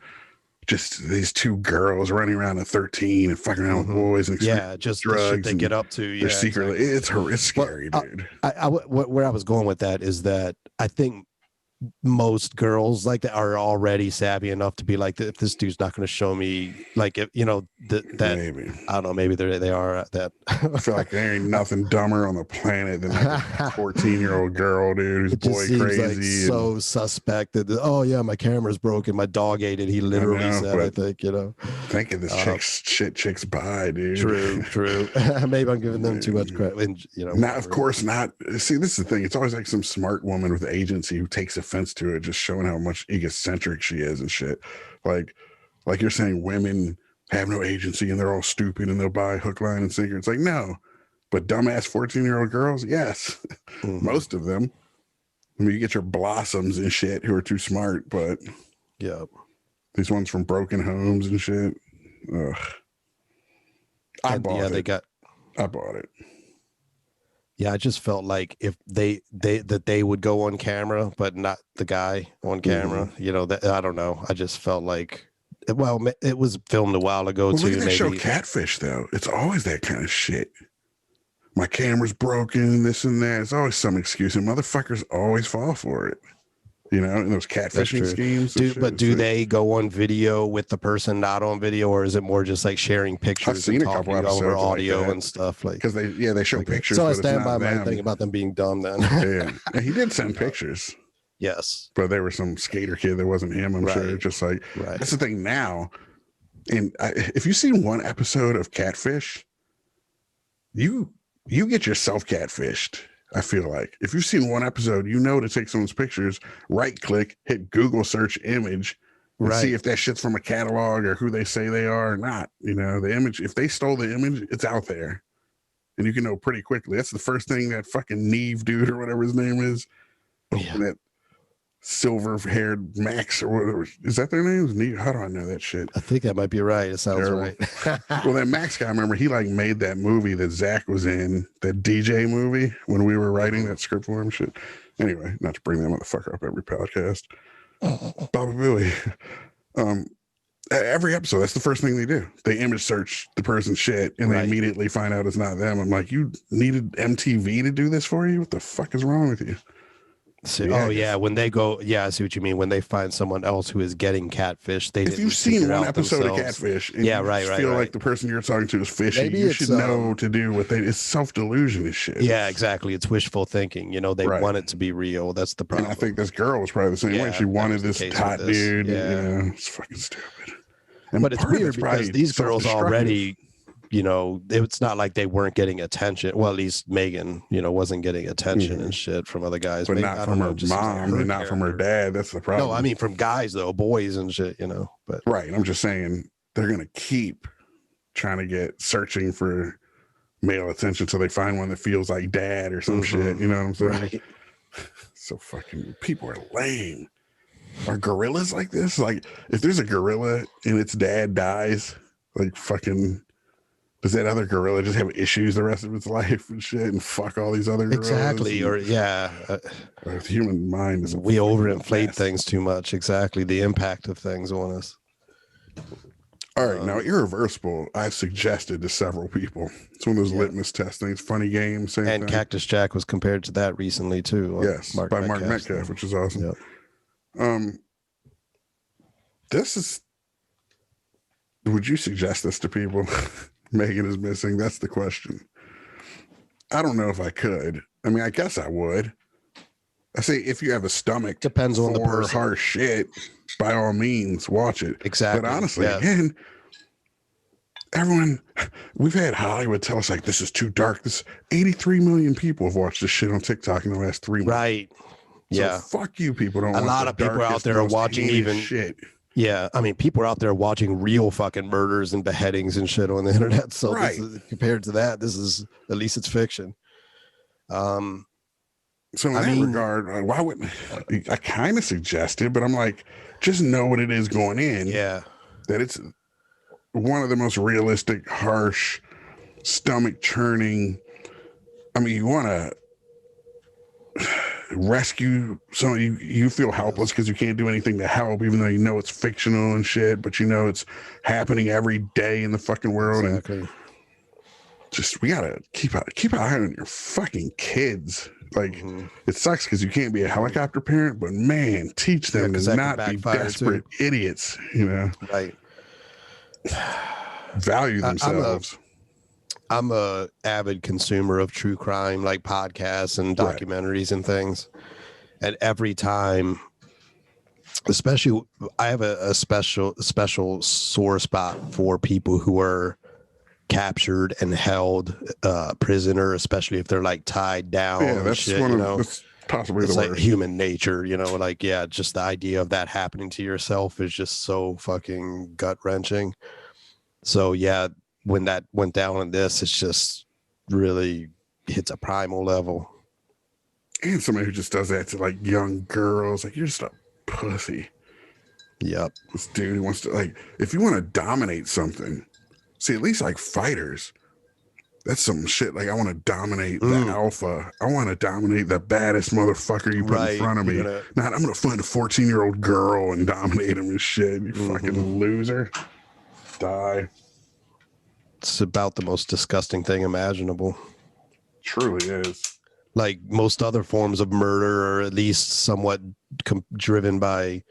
just these two girls running around at 13 and fucking around with boys and just drugs the shit they get up to. They're secretly it's scary, dude. Where I was going with that is that I think most girls like that are already savvy enough to be like, if this dude's not going to show me, like, if you know that Maybe. I don't know, maybe they are that. I feel like there ain't nothing dumber on the planet than like a 14-year-old girl, dude, who's It just boy seems crazy. like so suspect that, oh yeah, my camera's broken, my dog ate it. He literally said, I think, you know. Thinking this chicks by, dude. True. Maybe I'm giving them too much credit. And, you know, not, of course not. See, this is the thing. It's always like some smart woman with agency who takes offense to it, just showing how much egocentric she is and shit. Like you're saying women have no agency and they're all stupid and they'll buy hook, line, and sinker. It's like, no. But dumbass 14-year-old girls, yes. Most of them. I mean, you get your blossoms and shit who are too smart, but yeah, these ones from broken homes and shit. Ugh. I bought it. Yeah, I just felt like if they would go on camera, but not the guy on camera. You know, that I don't know. I just felt like, well, it was filmed a while ago too. Look at that maybe. show Catfish, though. It's always that kind of shit. My camera's broken, this and that. It's always some excuse, and motherfuckers always fall for it. You know, in those catfishing schemes. Do they go on video with the person not on video, or is it more just like sharing pictures? I've seen a couple episodes over audio like and stuff, like because they show pictures. So I stand by my thing about them being dumb. Then yeah, he did send pictures. Yes, but there was some skater kid that wasn't him. I'm sure. Just like that's the thing now. And if you've seen one episode of Catfish, you get yourself catfished. I feel like if you've seen one episode, you know to take someone's pictures, right click, hit Google search image, and see if that shit's from a catalog or who they say they are or not. You know, the image, if they stole the image, it's out there. And you can know pretty quickly. That's the first thing that fucking Neve dude or whatever his name is. Yeah. That silver-haired Max or whatever. Is that their names? Neve? How do I know that shit? I think that might be right. It sounds right. Well, that Max guy, remember, he like made that movie that Zach was in, that DJ movie, when we were writing that script for him shit. Anyway, not to bring that motherfucker up every podcast. Baba Booey. Every episode, that's the first thing they do. They image search the person's shit and they immediately find out it's not them. I'm like, you needed MTV to do this for you? What the fuck is wrong with you? So, when they go, I see what you mean. When they find someone else who is getting catfish, if you've seen one episode of Catfish, and you feel like the person you're talking to is fishy, you should know to do what it's self-delusion and shit. Yeah, exactly. It's wishful thinking. You know, they want it to be real. That's the problem. And I think this girl was probably the same way. She wanted this hot dude. Yeah, you know, it's fucking stupid. But it's weird because these girls already, you know, it's not like they weren't getting attention. Well, at least Megan, you know, wasn't getting attention and shit from other guys. But not from her mom and not from her dad. That's the problem. No, I mean from guys though, boys and shit, you know. But I'm just saying they're gonna keep trying to get searching for male attention till they find one that feels like dad or some shit. You know what I'm saying? Right. So fucking people are lame. Are gorillas like this? Like if there's a gorilla and its dad dies, like fucking. Does that other gorilla just have issues the rest of its life and shit and fuck all these other gorillas? Exactly. Or the human mind is we overinflate things too much. Exactly. The impact of things on us. All right. Now, Irreversible, I've suggested to several people. It's one of those litmus test things, funny game, same thing. Cactus Jack was compared to that recently too. Yes, by Mark Metcalf, which is awesome. Yep. This is, would you suggest this to people? Megan is missing. That's the question. I don't know if I could. I mean, I guess I would. I say if you have a stomach depends on the person. Harsh shit, by all means, watch it. Exactly. But honestly, again, everyone, we've had Hollywood tell us like this is too dark. This 83 million people have watched this shit on TikTok in the last 3 months. Right. So fuck you, people. Don't. A lot of people out there are watching even shit. Yeah, I mean, people are out there watching real fucking murders and beheadings and shit on the internet. So this is, compared to that, this is at least it's fiction. So in that regard, why wouldn't I kind of suggested, but I'm like, just know what it is going in. Yeah, that it's one of the most realistic, harsh, stomach churning. I mean, you want to rescue someone, you feel helpless because you can't do anything to help, even though you know it's fictional and shit, but you know it's happening every day in the fucking world. Exactly. And just we gotta keep an eye on your fucking kids Like, it sucks because you can't be a helicopter parent, but man, teach them to not be desperate idiots, you know? Right. Value themselves. I'm a avid consumer of true crime, like podcasts and documentaries and things. And every time, especially, I have a special sore spot for people who are captured and held prisoner, especially if they're like tied down. Yeah, that's shit, one you of know? that's possibly It's the like worst. human nature, you know, like, yeah, just the idea of that happening to yourself is just so fucking gut wrenching. So yeah, when that went down in this, it's just really hits a primal level. And somebody who just does that to like young girls, like, you're just a pussy. Yep. This dude who wants to, like, if you want to dominate something, see, at least like fighters, that's some shit. Like, I want to dominate the alpha. I want to dominate the baddest motherfucker you put in front of me. Not, I'm going to find a 14-year-old girl and dominate him and shit. You fucking loser. Die. It's about the most disgusting thing imaginable. Truly is. Like most other forms of murder, or at least somewhat driven by,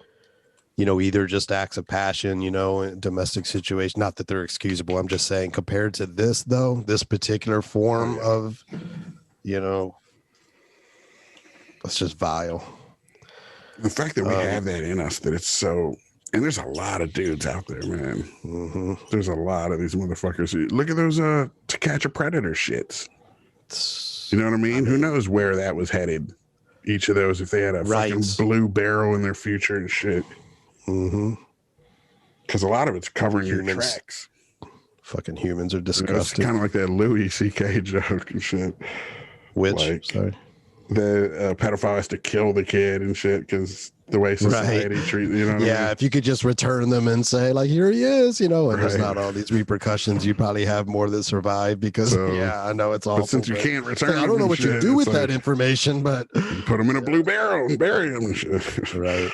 you know, either just acts of passion, you know, domestic situation. Not that they're excusable. I'm just saying, compared to this, though, this particular form of, you know, it's just vile. The fact that we have that in us, that it's so, and there's a lot of dudes out there, man. There's a lot of these motherfuckers. Look at those To Catch a Predator shits. You know what I mean? Who knows where that was headed? Each of those, if they had a fucking blue barrel in their future and shit. Because a lot of it's covering your tracks. Fucking humans are disgusting. It's kind of like that Louis C.K. joke and shit. Which, like, sorry, the pedophile has to kill the kid and shit because the way society treats, you know what I mean? If you could just return them and say, like, here he is, you know, and there's not all these repercussions, you probably have more that survive because, I know it's awful. But since you can't return I don't know what you do with that information, but you put them in a blue barrel and bury them and shit. Right.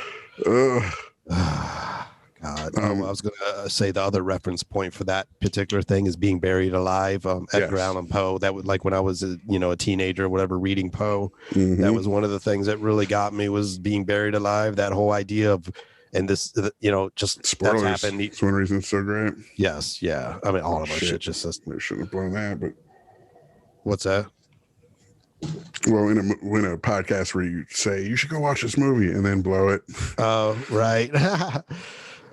God, I was going to say the other reference point for that particular thing is being buried alive. Edgar Allan Poe. That would, like, when I was a teenager or whatever, reading Poe, that was one of the things that really got me, was being buried alive. That whole idea of, and this, just spoilers. That's happened. That's one reason it's so great. Yes, yeah. I mean, all of us should just. They shouldn't have blown that, but what's that? Well, in a podcast where you say you should go watch this movie and then blow it. Oh, right.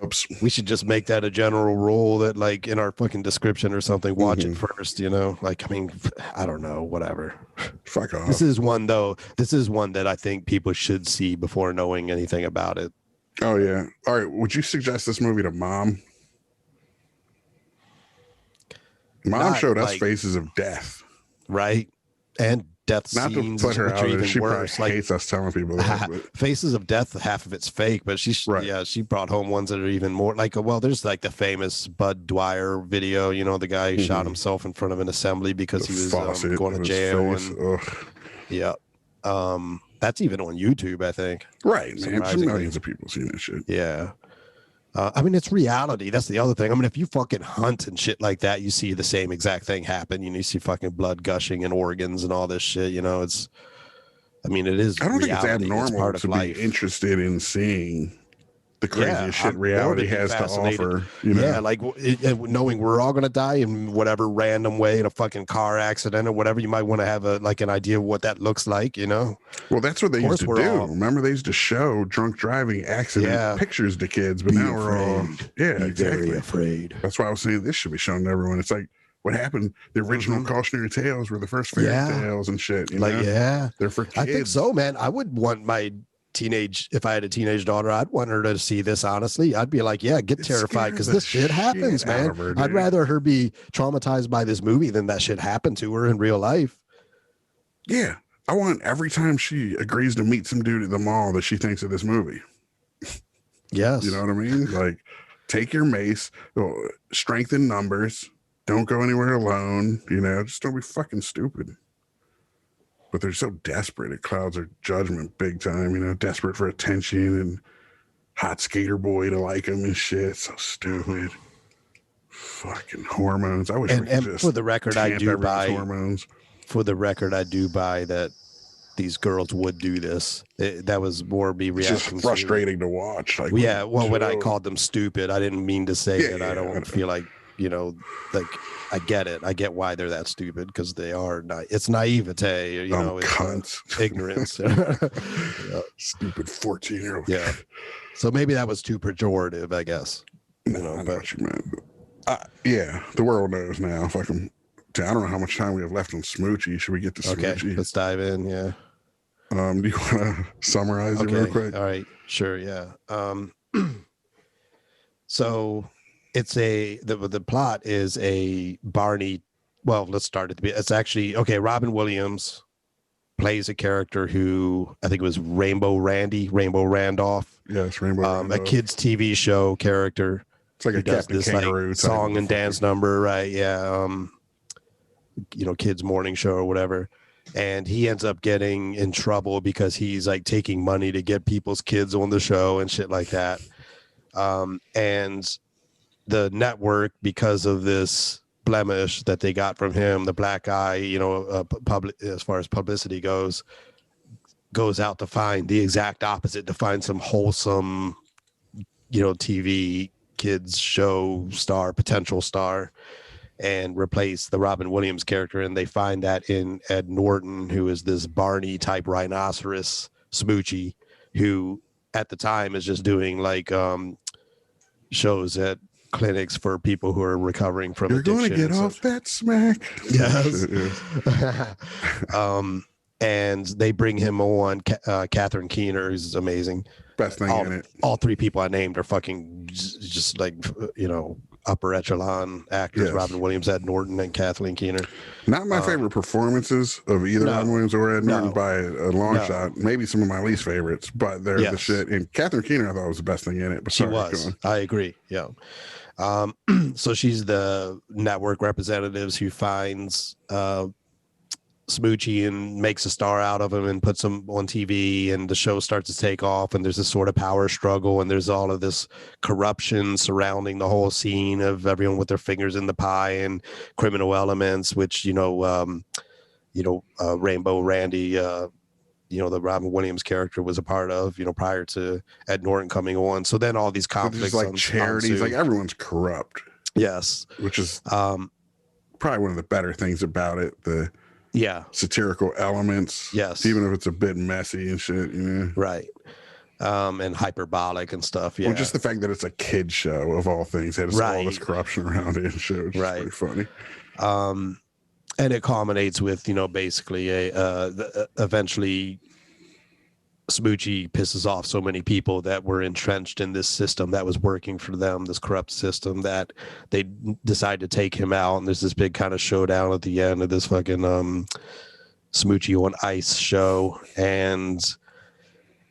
Oops. We should just make that a general rule that, like, in our fucking description or something, watch it first, you know? Like, I mean, I don't know, whatever. Fuck off. This is one that I think people should see before knowing anything about it. Oh, yeah. All right. Would you suggest this movie to Mom? Mom showed us Faces of Death. Right. And death not scenes, to put her out there. She worse. probably hates us telling people that. But. Faces of Death, half of it's fake, but she brought home ones that are even more like, well, there's like the famous Bud Dwyer video, you know, the guy who shot himself in front of an assembly because he was going to jail. That's even on YouTube, I think. Right, man. Millions of people seen that shit. Yeah. I mean, it's reality. That's the other thing. I mean, if you fucking hunt and shit like that, you see the same exact thing happen. You see fucking blood gushing and organs and all this shit. You know, it is. I don't think it's abnormal to be interested in seeing the craziest shit reality has to offer. You know? Yeah, like knowing we're all gonna die in whatever random way in a fucking car accident or whatever. You might want to have an idea of what that looks like. You know. Well, that's what they used to do. Remember, they used to show drunk driving accident pictures to kids, but now we're all very afraid. That's why I was saying this should be shown to everyone. It's like what happened. The original cautionary tales were the first fairy tales and shit. You know? They're for kids. I think so, man. I would want my if I had a teenage daughter, I'd want her to see this. Honestly, I'd be like, get terrified because this shit happens, man. I'd rather her be traumatized by this movie than that shit happen to her in real life. Yeah, I want every time she agrees to meet some dude at the mall that she thinks of this movie. Yes, you know what I mean. Like, take your mace, strengthen numbers, don't go anywhere alone. You know, just don't be fucking stupid. But they're so desperate. It clouds their judgment big time, you know, desperate for attention and hot skater boy to like them and shit. So stupid. Fucking hormones. I wish we could just for the record, I do buy hormones. For the record, I do buy that these girls would do this. That was more me It's reacting. just frustrating to watch. Like, yeah, well, when I called them stupid, I didn't mean to say that. I don't feel like, you know, like I get it. I get why they're that stupid because they are. It's naivete, you know, cunts. It's ignorance. Stupid 14-year-old. Yeah. So maybe that was too pejorative, I guess. You know, I know but what you meant. Yeah, the world knows now. If I can, I don't know how much time we have left on Smoochy. Should we get to Smoochy? Okay, let's dive in. Yeah. Do you want to summarize it real quick? All right. Sure. Yeah. So it's the plot is a Barney. Well, let's start at the beginning. It's actually okay. Robin Williams plays a character who I think it was Rainbow Randolph. Yes, Rainbow Randolph. A kids TV show character. It's like a Captain Kangaroo like song and dance number, right? Yeah. You know, kids morning show or whatever. And he ends up getting in trouble because he's like taking money to get people's kids on the show and shit like that. And the network, because of this blemish that they got from him, the black eye, you know, as far as publicity goes out to find the exact opposite, to find some wholesome, you know, TV kids show star, potential star, and replace the Robin Williams character. And they find that in Ed Norton, who is this Barney type rhinoceros Smoochy, who at the time is just doing like shows at clinics for people who are recovering from addiction. You're going to get off that smack. Yes. And they bring him on, Catherine Keener, who's amazing. Best thing in it. All three people I named are fucking just like, you know, upper echelon actors. Yes. Robin Williams, Ed Norton, and Kathleen Keener. Not my favorite performances of either Robin Williams or Ed Norton by a long shot. Maybe some of my least favorites, but they're the shit. And Catherine Keener, I thought was the best thing in it. But she was. I agree. Yeah. So she's the network representatives who finds Smoochy and makes a star out of him and puts him on TV, and the show starts to take off, and there's this sort of power struggle, and there's all of this corruption surrounding the whole scene of everyone with their fingers in the pie and criminal elements, which, Rainbow Randy, the Robin Williams character was a part of, prior to Ed Norton coming on. So then all these conflicts, like charities, like everyone's corrupt. Yes. Which is probably one of the better things about it. The satirical elements. Yes. Even if it's a bit messy and shit, Right. And hyperbolic and stuff. Yeah. Well, just the fact that it's a kid show of all things, that it's all this corruption around it and shit, which is pretty funny. And it culminates with, basically eventually Smoochy pisses off so many people that were entrenched in this system that was working for them, this corrupt system, that they decide to take him out. And there's this big kind of showdown at the end of this fucking Smoochy on Ice show. And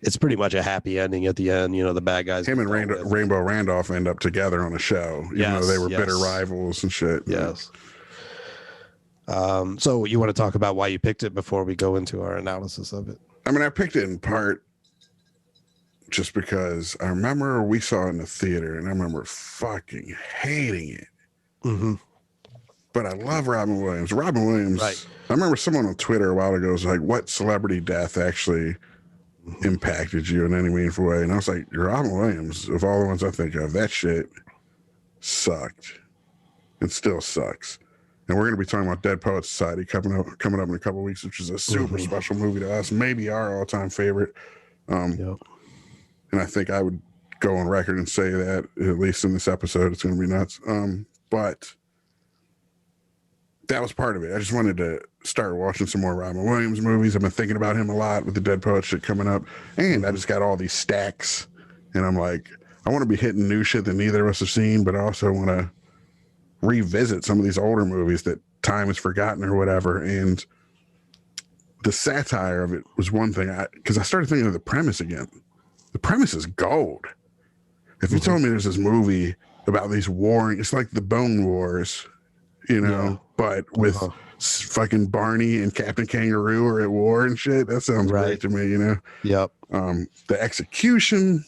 it's pretty much a happy ending at the end. The bad guys. Him and Rainbow Randolph end up together on a show, even though they were bitter rivals and shit. Yes. So you want to talk about why you picked it before we go into our analysis of it? I mean, I picked it in part just because I remember we saw it in the theater, and I remember fucking hating it. Mm-hmm. But I love Robin Williams. Robin Williams, right. I remember someone on Twitter a while ago was like, what celebrity death actually impacted you in any meaningful way? And I was like, Robin Williams, of all the ones I think of, that shit sucked. It still sucks. And we're going to be talking about Dead Poets Society coming up in a couple of weeks, which is a super special movie to us, maybe our all-time favorite. And I think I would go on record and say that, at least in this episode, it's going to be nuts. But that was part of it. I just wanted to start watching some more Robin Williams movies. I've been thinking about him a lot with the Dead Poets shit coming up. And I just got all these stacks. And I'm like, I want to be hitting new shit that neither of us have seen, but I also want to revisit some of these older movies that time has forgotten or whatever. And the satire of it was one thing, because I started thinking of the premise again. The premise is gold. If you told me there's this movie about these warring, it's like the Bone Wars, but with fucking Barney and Captain Kangaroo are at war and shit. That sounds great to me, Yep. The execution.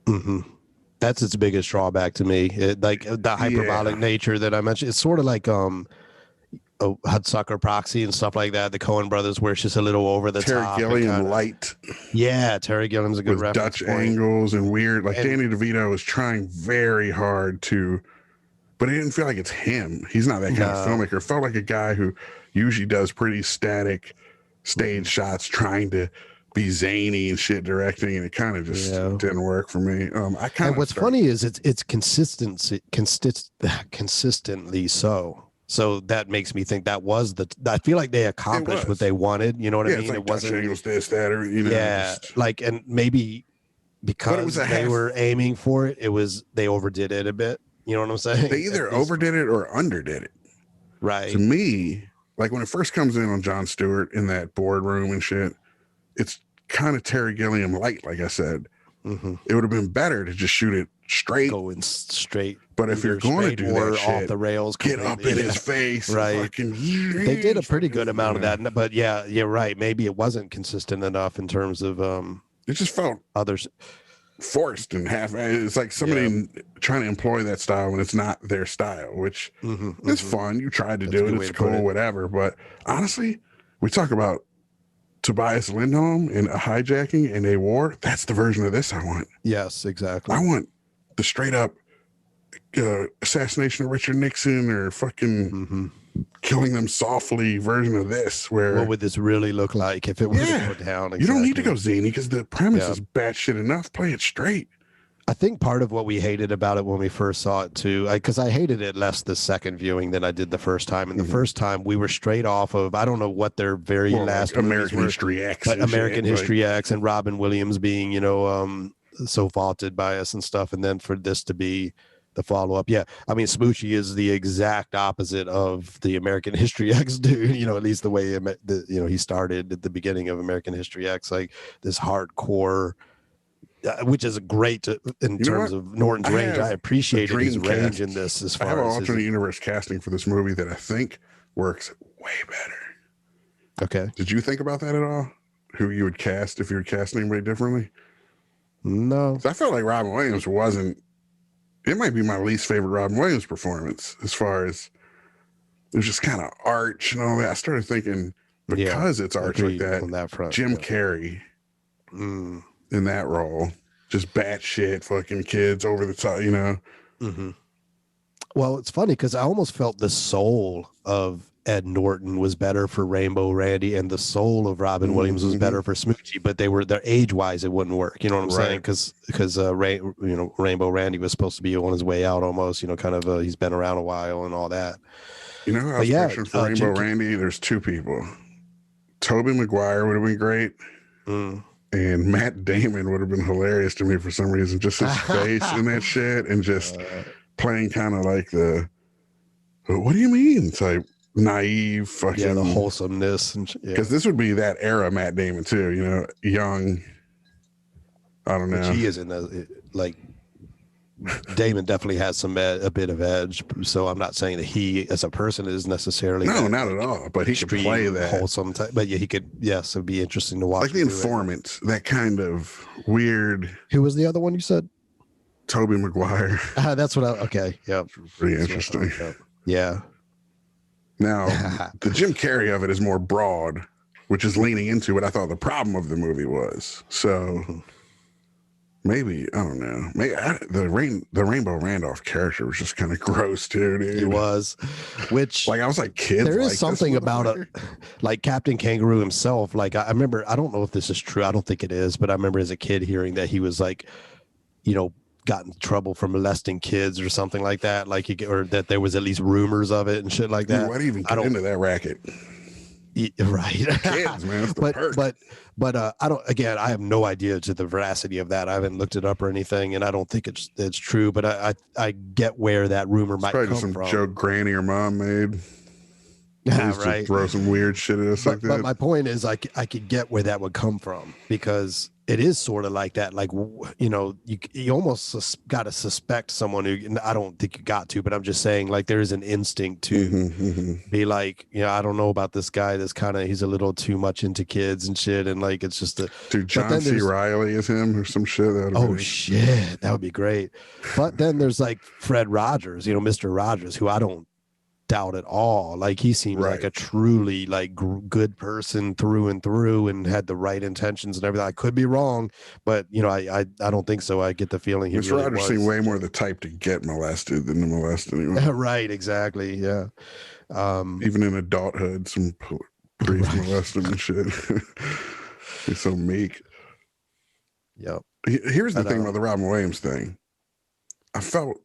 Mm-hmm. That's its biggest drawback to me. Like the hyperbolic nature that I mentioned. It's sort of like Hudsucker Proxy and stuff like that. The Coen brothers, where it's just a little over the Terry top. Gilliam light. Yeah, Terry Gilliam's a good with reference Dutch point. angles and weird. Like Danny DeVito is trying very hard to, but it didn't feel like it's him. He's not that kind of filmmaker. It felt like a guy who usually does pretty static stage shots, trying to be zany and shit directing, and it kind of just didn't work for me. And what's funny is it's consistently so. So that makes me think that was I feel like they accomplished what they wanted. You know what I mean? Like it wasn't angles, this, that, or like, and maybe because they were aiming for it, they overdid it a bit. You know what I'm saying? They either overdid it or underdid it. Right. To me, like when it first comes in on Jon Stewart in that boardroom and shit, it's kind of Terry Gilliam light, like I said. It would have been better to just shoot it straight. Going straight. But if you're going to do that shit, off the rails, get up in his face. Right. They did a pretty good amount of that. But yeah, you're right. Maybe it wasn't consistent enough in terms of it just felt others forced and half. It's like somebody trying to employ that style when it's not their style, which is fun. You tried to do it. It's cool, whatever. But honestly, we talk about Tobias Lindholm and a hijacking and a war. That's the version of this I want. Yes, exactly. I want the straight up assassination of Richard Nixon or fucking killing them softly version of this. Where what would this really look like if it were to go down? You don't need to go zany because the premise is batshit enough. Play it straight. I think part of what we hated about it when we first saw it too, because I hated it less the second viewing than I did the first time. And the first time we were straight off of, I don't know what their very last like American History X, but American History X and Robin Williams being, so vaunted by us and stuff. And then for this to be the follow up. Yeah. I mean, Smoochy is the exact opposite of the American History X dude, at least the way, he started at the beginning of American History X, like this hardcore, which is great in terms of Norton's range. I appreciated his range in this as far as I have an alternate universe casting for this movie that I think works way better. Okay. Did you think about that at all? Who you would cast if you were casting anybody differently? No. I felt like Robin Williams it might be my least favorite Robin Williams performance as far as it was just kind of arch and all that. I started thinking because it's arch like that, on that front, Jim Carrey in that role, just batshit fucking kids over the top, Well, it's funny because I almost felt the soul of Ed Norton was better for Rainbow Randy and the soul of Robin Williams was better for Smoochy, but their age wise it wouldn't work. You know what I'm saying? Because Rainbow Randy was supposed to be on his way out almost. Kind of he's been around a while and all that. I was picturing for Rainbow Randy. There's two people. Tobey Maguire would have been great. And Matt Damon would have been hilarious to me for some reason. Just his face in that shit and just playing kind of like what do you mean type naive fucking the wholesomeness. Because this would be that era Matt Damon too, young. I don't know. Which he is in Damon definitely has a bit of edge. So I'm not saying that he as a person is necessarily not at all. But he could play that wholesome type. But yeah, he could. Yes, it'd be interesting to watch. Like The Informant, that kind of weird. Who was the other one you said? Tobey Maguire. That's what okay. Yeah. Pretty interesting. Yeah. Now the Jim Carrey of it is more broad, which is leaning into what I thought the problem of the movie was. So. Maybe, I don't know. Maybe the Rainbow Randolph character was just kind of gross too, dude. He was, which I was like, kids. There is something about like Captain Kangaroo himself. Like I remember, I don't know if this is true. I don't think it is, but I remember as a kid hearing that he was like, got in trouble for molesting kids or something like that. Or that there was at least rumors of it and shit like that. Why do you even get into that racket? Right. Kids, man. But I don't. Again, I have no idea to the veracity of that. I haven't looked it up or anything, and I don't think it's true. But I get where that rumor might come from. Some joke Granny or Mom made. Right. Throw some weird shit at us like that. But my point is, I could get where that would come from because it is sort of like that. Like you almost got to suspect someone who. I don't think you got to, but I'm just saying like there is an instinct to be like, I don't know about this guy. He's a little too much into kids and shit, and like it's just Dude, John C. Reilly is him or some shit. Shit, that would be great. But then there's like Fred Rogers, Mr. Rogers, who I don't doubt at all. Like he seems like a truly like good person through and through, and had the right intentions and everything. I could be wrong, but you know, I don't think so. I get the feeling he Mr. really Rogers was. seemed way more the type to get molested than to molest anyone. Right, exactly. Yeah. Even in adulthood, some priests molest him and shit. He's so meek. Yep. Here's the thing about the Robin Williams thing. I felt,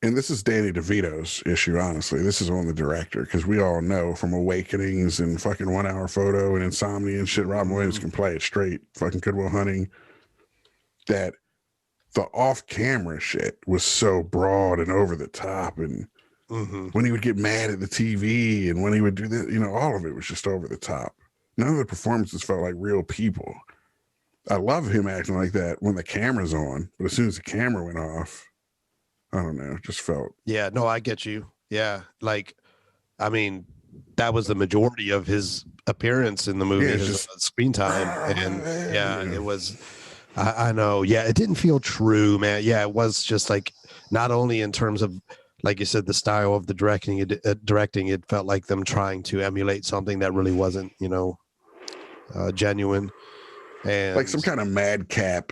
and this is Danny DeVito's issue, honestly. This is on the director, because we all know from Awakenings and fucking 1 Hour Photo and Insomnia and shit, Robin Williams can play it straight, fucking Good Will Hunting, that the off-camera shit was so broad and over the top, and when he would get mad at the TV and when he would do this, you know, all of it was just over the top. None of the performances felt like real people. I love him acting like that when the camera's on, but as soon as the camera went off, I don't know, it just felt. Yeah, no, I get you. Yeah, like, I mean, that was the majority of his appearance in the movie, his just, screen time, and it was. I know. Yeah, it didn't feel true, man. Yeah, it was just like, not only in terms of, like you said, the style of the directing, it felt like them trying to emulate something that really wasn't, you know, genuine, and like some kind of madcap,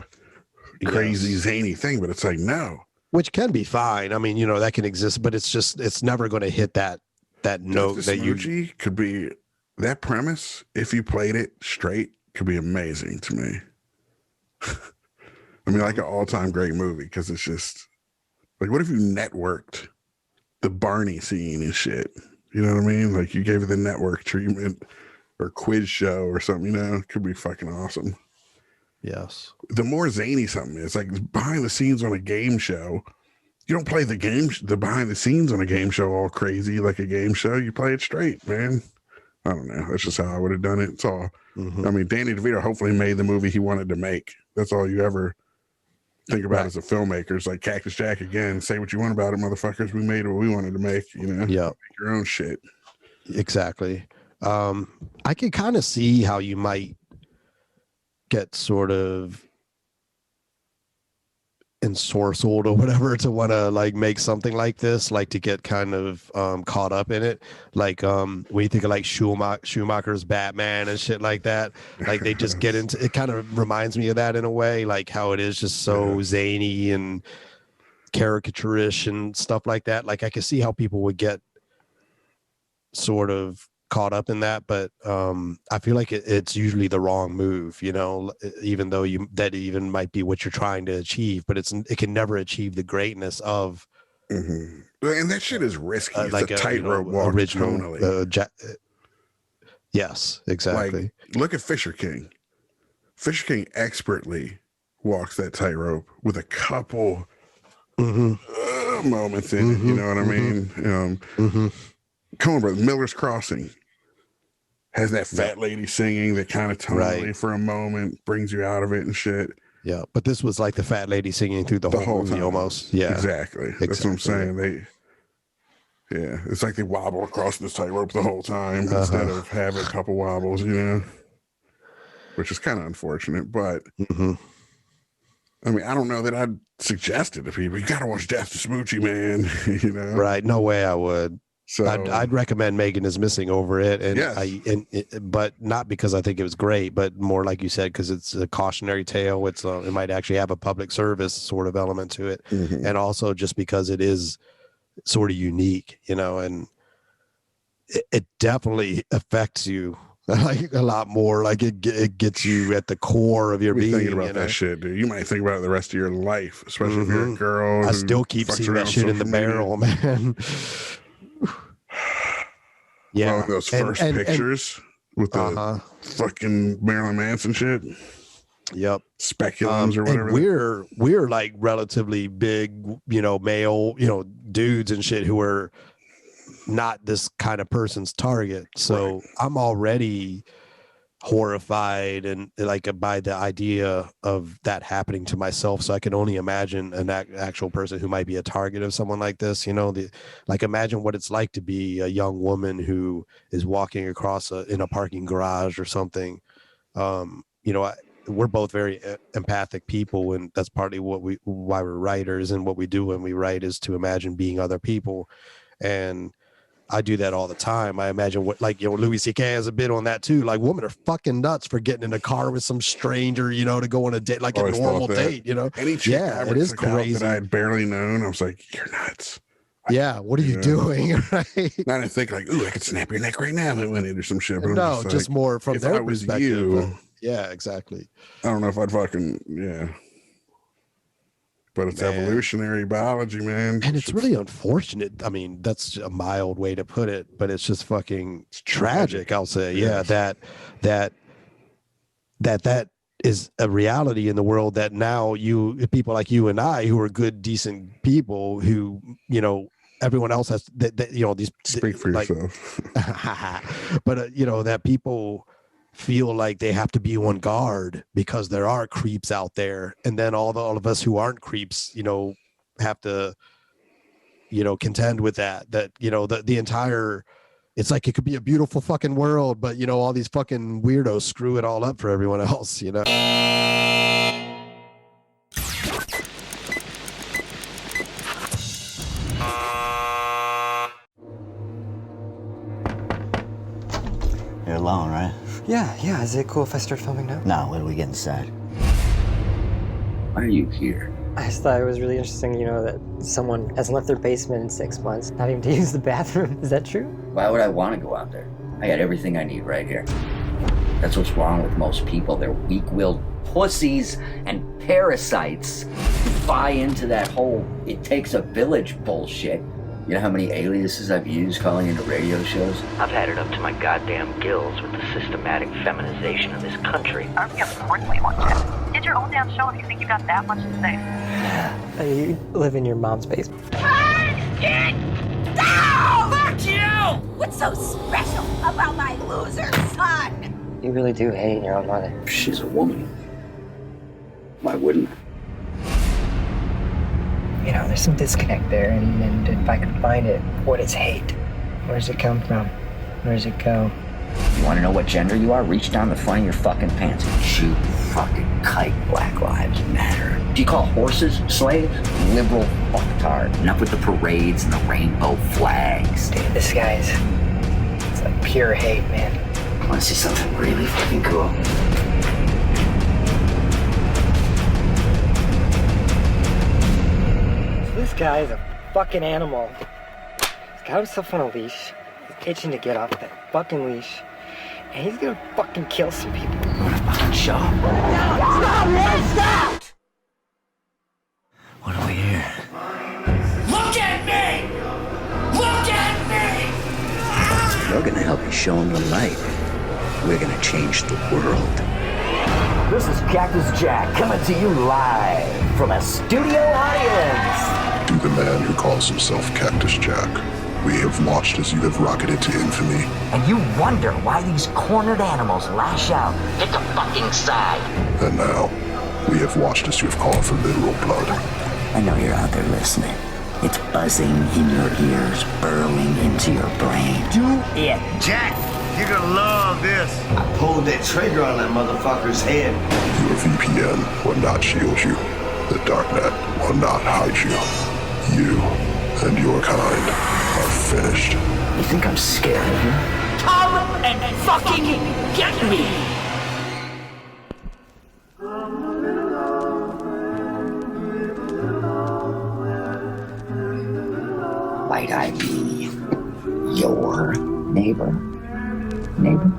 crazy, zany thing. But it's like, no. Which can be fine. I mean, you know, that can exist, but it's never going to hit that note that you could be. That premise, if you played it straight, could be amazing to me. I mean, like an all-time great movie, because it's just like, what if you networked the Barney scene and shit? You know what I mean? Like you gave it the network treatment or quiz show or something. You know, it could be fucking awesome. Yes. The more zany something is, like behind the scenes on a game show, you don't play the behind the scenes on a game show all crazy like a game show. You play it straight, man. I don't know. That's just how I would have done it. It's all. I mean, Danny DeVito hopefully made the movie he wanted to make. That's all you ever think about as a filmmaker. It's like Cactus Jack again. Say what you want about it, motherfuckers. We made what we wanted to make. You know. Yeah. Make your own shit. Exactly. I can kind of see how you might get sort of ensorcelled or whatever to want to like make something like this, like to get kind of caught up in it, like when you think of like Schumacher's Batman and shit like that, like they just get into it. Kind of reminds me of that in a way, like how it is just so zany and caricaturish and stuff like that. Like I can see how people would get sort of caught up in that, but I feel like it's usually the wrong move, you know, even though that even might be what you're trying to achieve, but it can never achieve the greatness of and that shit is risky. It's like a tightrope walk tonally. Yes, exactly. Like, look at Fisher King. Fisher King expertly walks that tightrope with a couple moments in it, you know what I mean? Coen Brothers, Miller's Crossing has that fat lady singing that kind of tonally for a moment brings you out of it and shit. Yeah, but this was like the fat lady singing through the whole movie time. Almost. Yeah, exactly. That's what I'm saying. It's like they wobble across this tightrope the whole time instead of having a couple wobbles, you know, which is kind of unfortunate. But I mean, I don't know that I'd suggest it to people. You got to watch Death to Smoochy, man. You know, right? No way I would. So I'd recommend Megan is Missing over it, and but not because I think it was great, but more like you said, because it's a cautionary tale. It might actually have a public service sort of element to it, and also just because it is sort of unique, you know, and it definitely affects you like a lot more. Like it gets you at the core of your being. Thinking about that shit, dude. You might think about it the rest of your life, especially if you're a girl. I still keep seeing that shit in the barrel, man. Yeah, well, those first pictures with the fucking Marilyn Manson shit. Yep, speculums or whatever. And we're like relatively big, you know, male, you know, dudes and shit who are not this kind of person's target. So I'm already horrified and like by the idea of that happening to myself. So I can only imagine an actual person who might be a target of someone like this, you know, like imagine what it's like to be a young woman who is walking across in a parking garage or something. You know, we're both very empathic people, and that's partly why we're writers, and what we do when we write is to imagine being other people. And I do that all the time. I imagine what, like, you know, Louis C.K. has a bit on that too. Like, women are fucking nuts for getting in a car with some stranger, you know, to go on a date, like a normal date, you know? Any chick it is crazy that I had barely known, I was like, you're nuts. Yeah, what are you doing? Right? Not to think like, ooh, I could snap your neck right now if I went in or some shit. But No, just like, more from their perspective. Yeah, exactly. I don't know if I'd fucking but it's evolutionary biology, man. And it's really unfortunate. I mean, that's a mild way to put it, but it's just fucking tragic, I'll say. Yeah, that is a reality in the world, that now people like you and I, who are good, decent people, who, you know, everyone else has that you know, these speak for yourself. But you know, that people feel like they have to be on guard because there are creeps out there, and then all of us who aren't creeps, you know, have to, you know, contend with that you know, the entire, it's like it could be a beautiful fucking world, but you know, all these fucking weirdos screw it all up for everyone else, you know. You're alone, right? Yeah. Is it cool if I start filming now? No, when we get inside. Why are you here? I just thought it was really interesting, you know, that someone hasn't left their basement in 6 months, not even to use the bathroom. Is that true? Why would I want to go out there? I got everything I need right here. That's what's wrong with most people. They're weak-willed pussies and parasites who buy into that whole "it takes a village" bullshit. You know how many aliases I've used calling into radio shows? I've had it up to my goddamn gills with the systematic feminization of this country. Of course we want you. Get your own damn show if you think you got that much to say. You live in your mom's basement. Get down! Fuck you! What's so special about my loser son? You really do hate your own mother. She's a woman. Why wouldn't I? You know, there's some disconnect there, and if I could find it, what is hate? Where does it come from? Where does it go? You want to know what gender you are? Reach down the front of your fucking pants. Shoot fucking kite. Black Lives Matter. Do you call horses slaves? Liberal fucktard. Enough with the parades and the rainbow flags. Dude, this guy's... it's like pure hate, man. I want to see something really fucking cool. This guy is a fucking animal. He's got himself on a leash. He's itching to get off that fucking leash. And he's gonna fucking kill some people. You wanna fucking show him? Stop! What do we hear? Look at me! Look at me! We're gonna help you show him the light. We're gonna change the world. This is Cactus Jack coming to you live from a studio audience. To the man who calls himself Cactus Jack, we have watched as you have rocketed to infamy. And you wonder why these cornered animals lash out. Pick a fucking side. And now, we have watched as you have called for literal blood. I know you're out there listening. It's buzzing in your ears, burrowing into your brain. Do it. Jack, you're gonna love this. I pulled that trigger on that motherfucker's head. Your VPN will not shield you. The darknet will not hide you. You and your kind are finished. You think I'm scared of you? Come and fucking get me! Might I be your neighbor? Neighbor?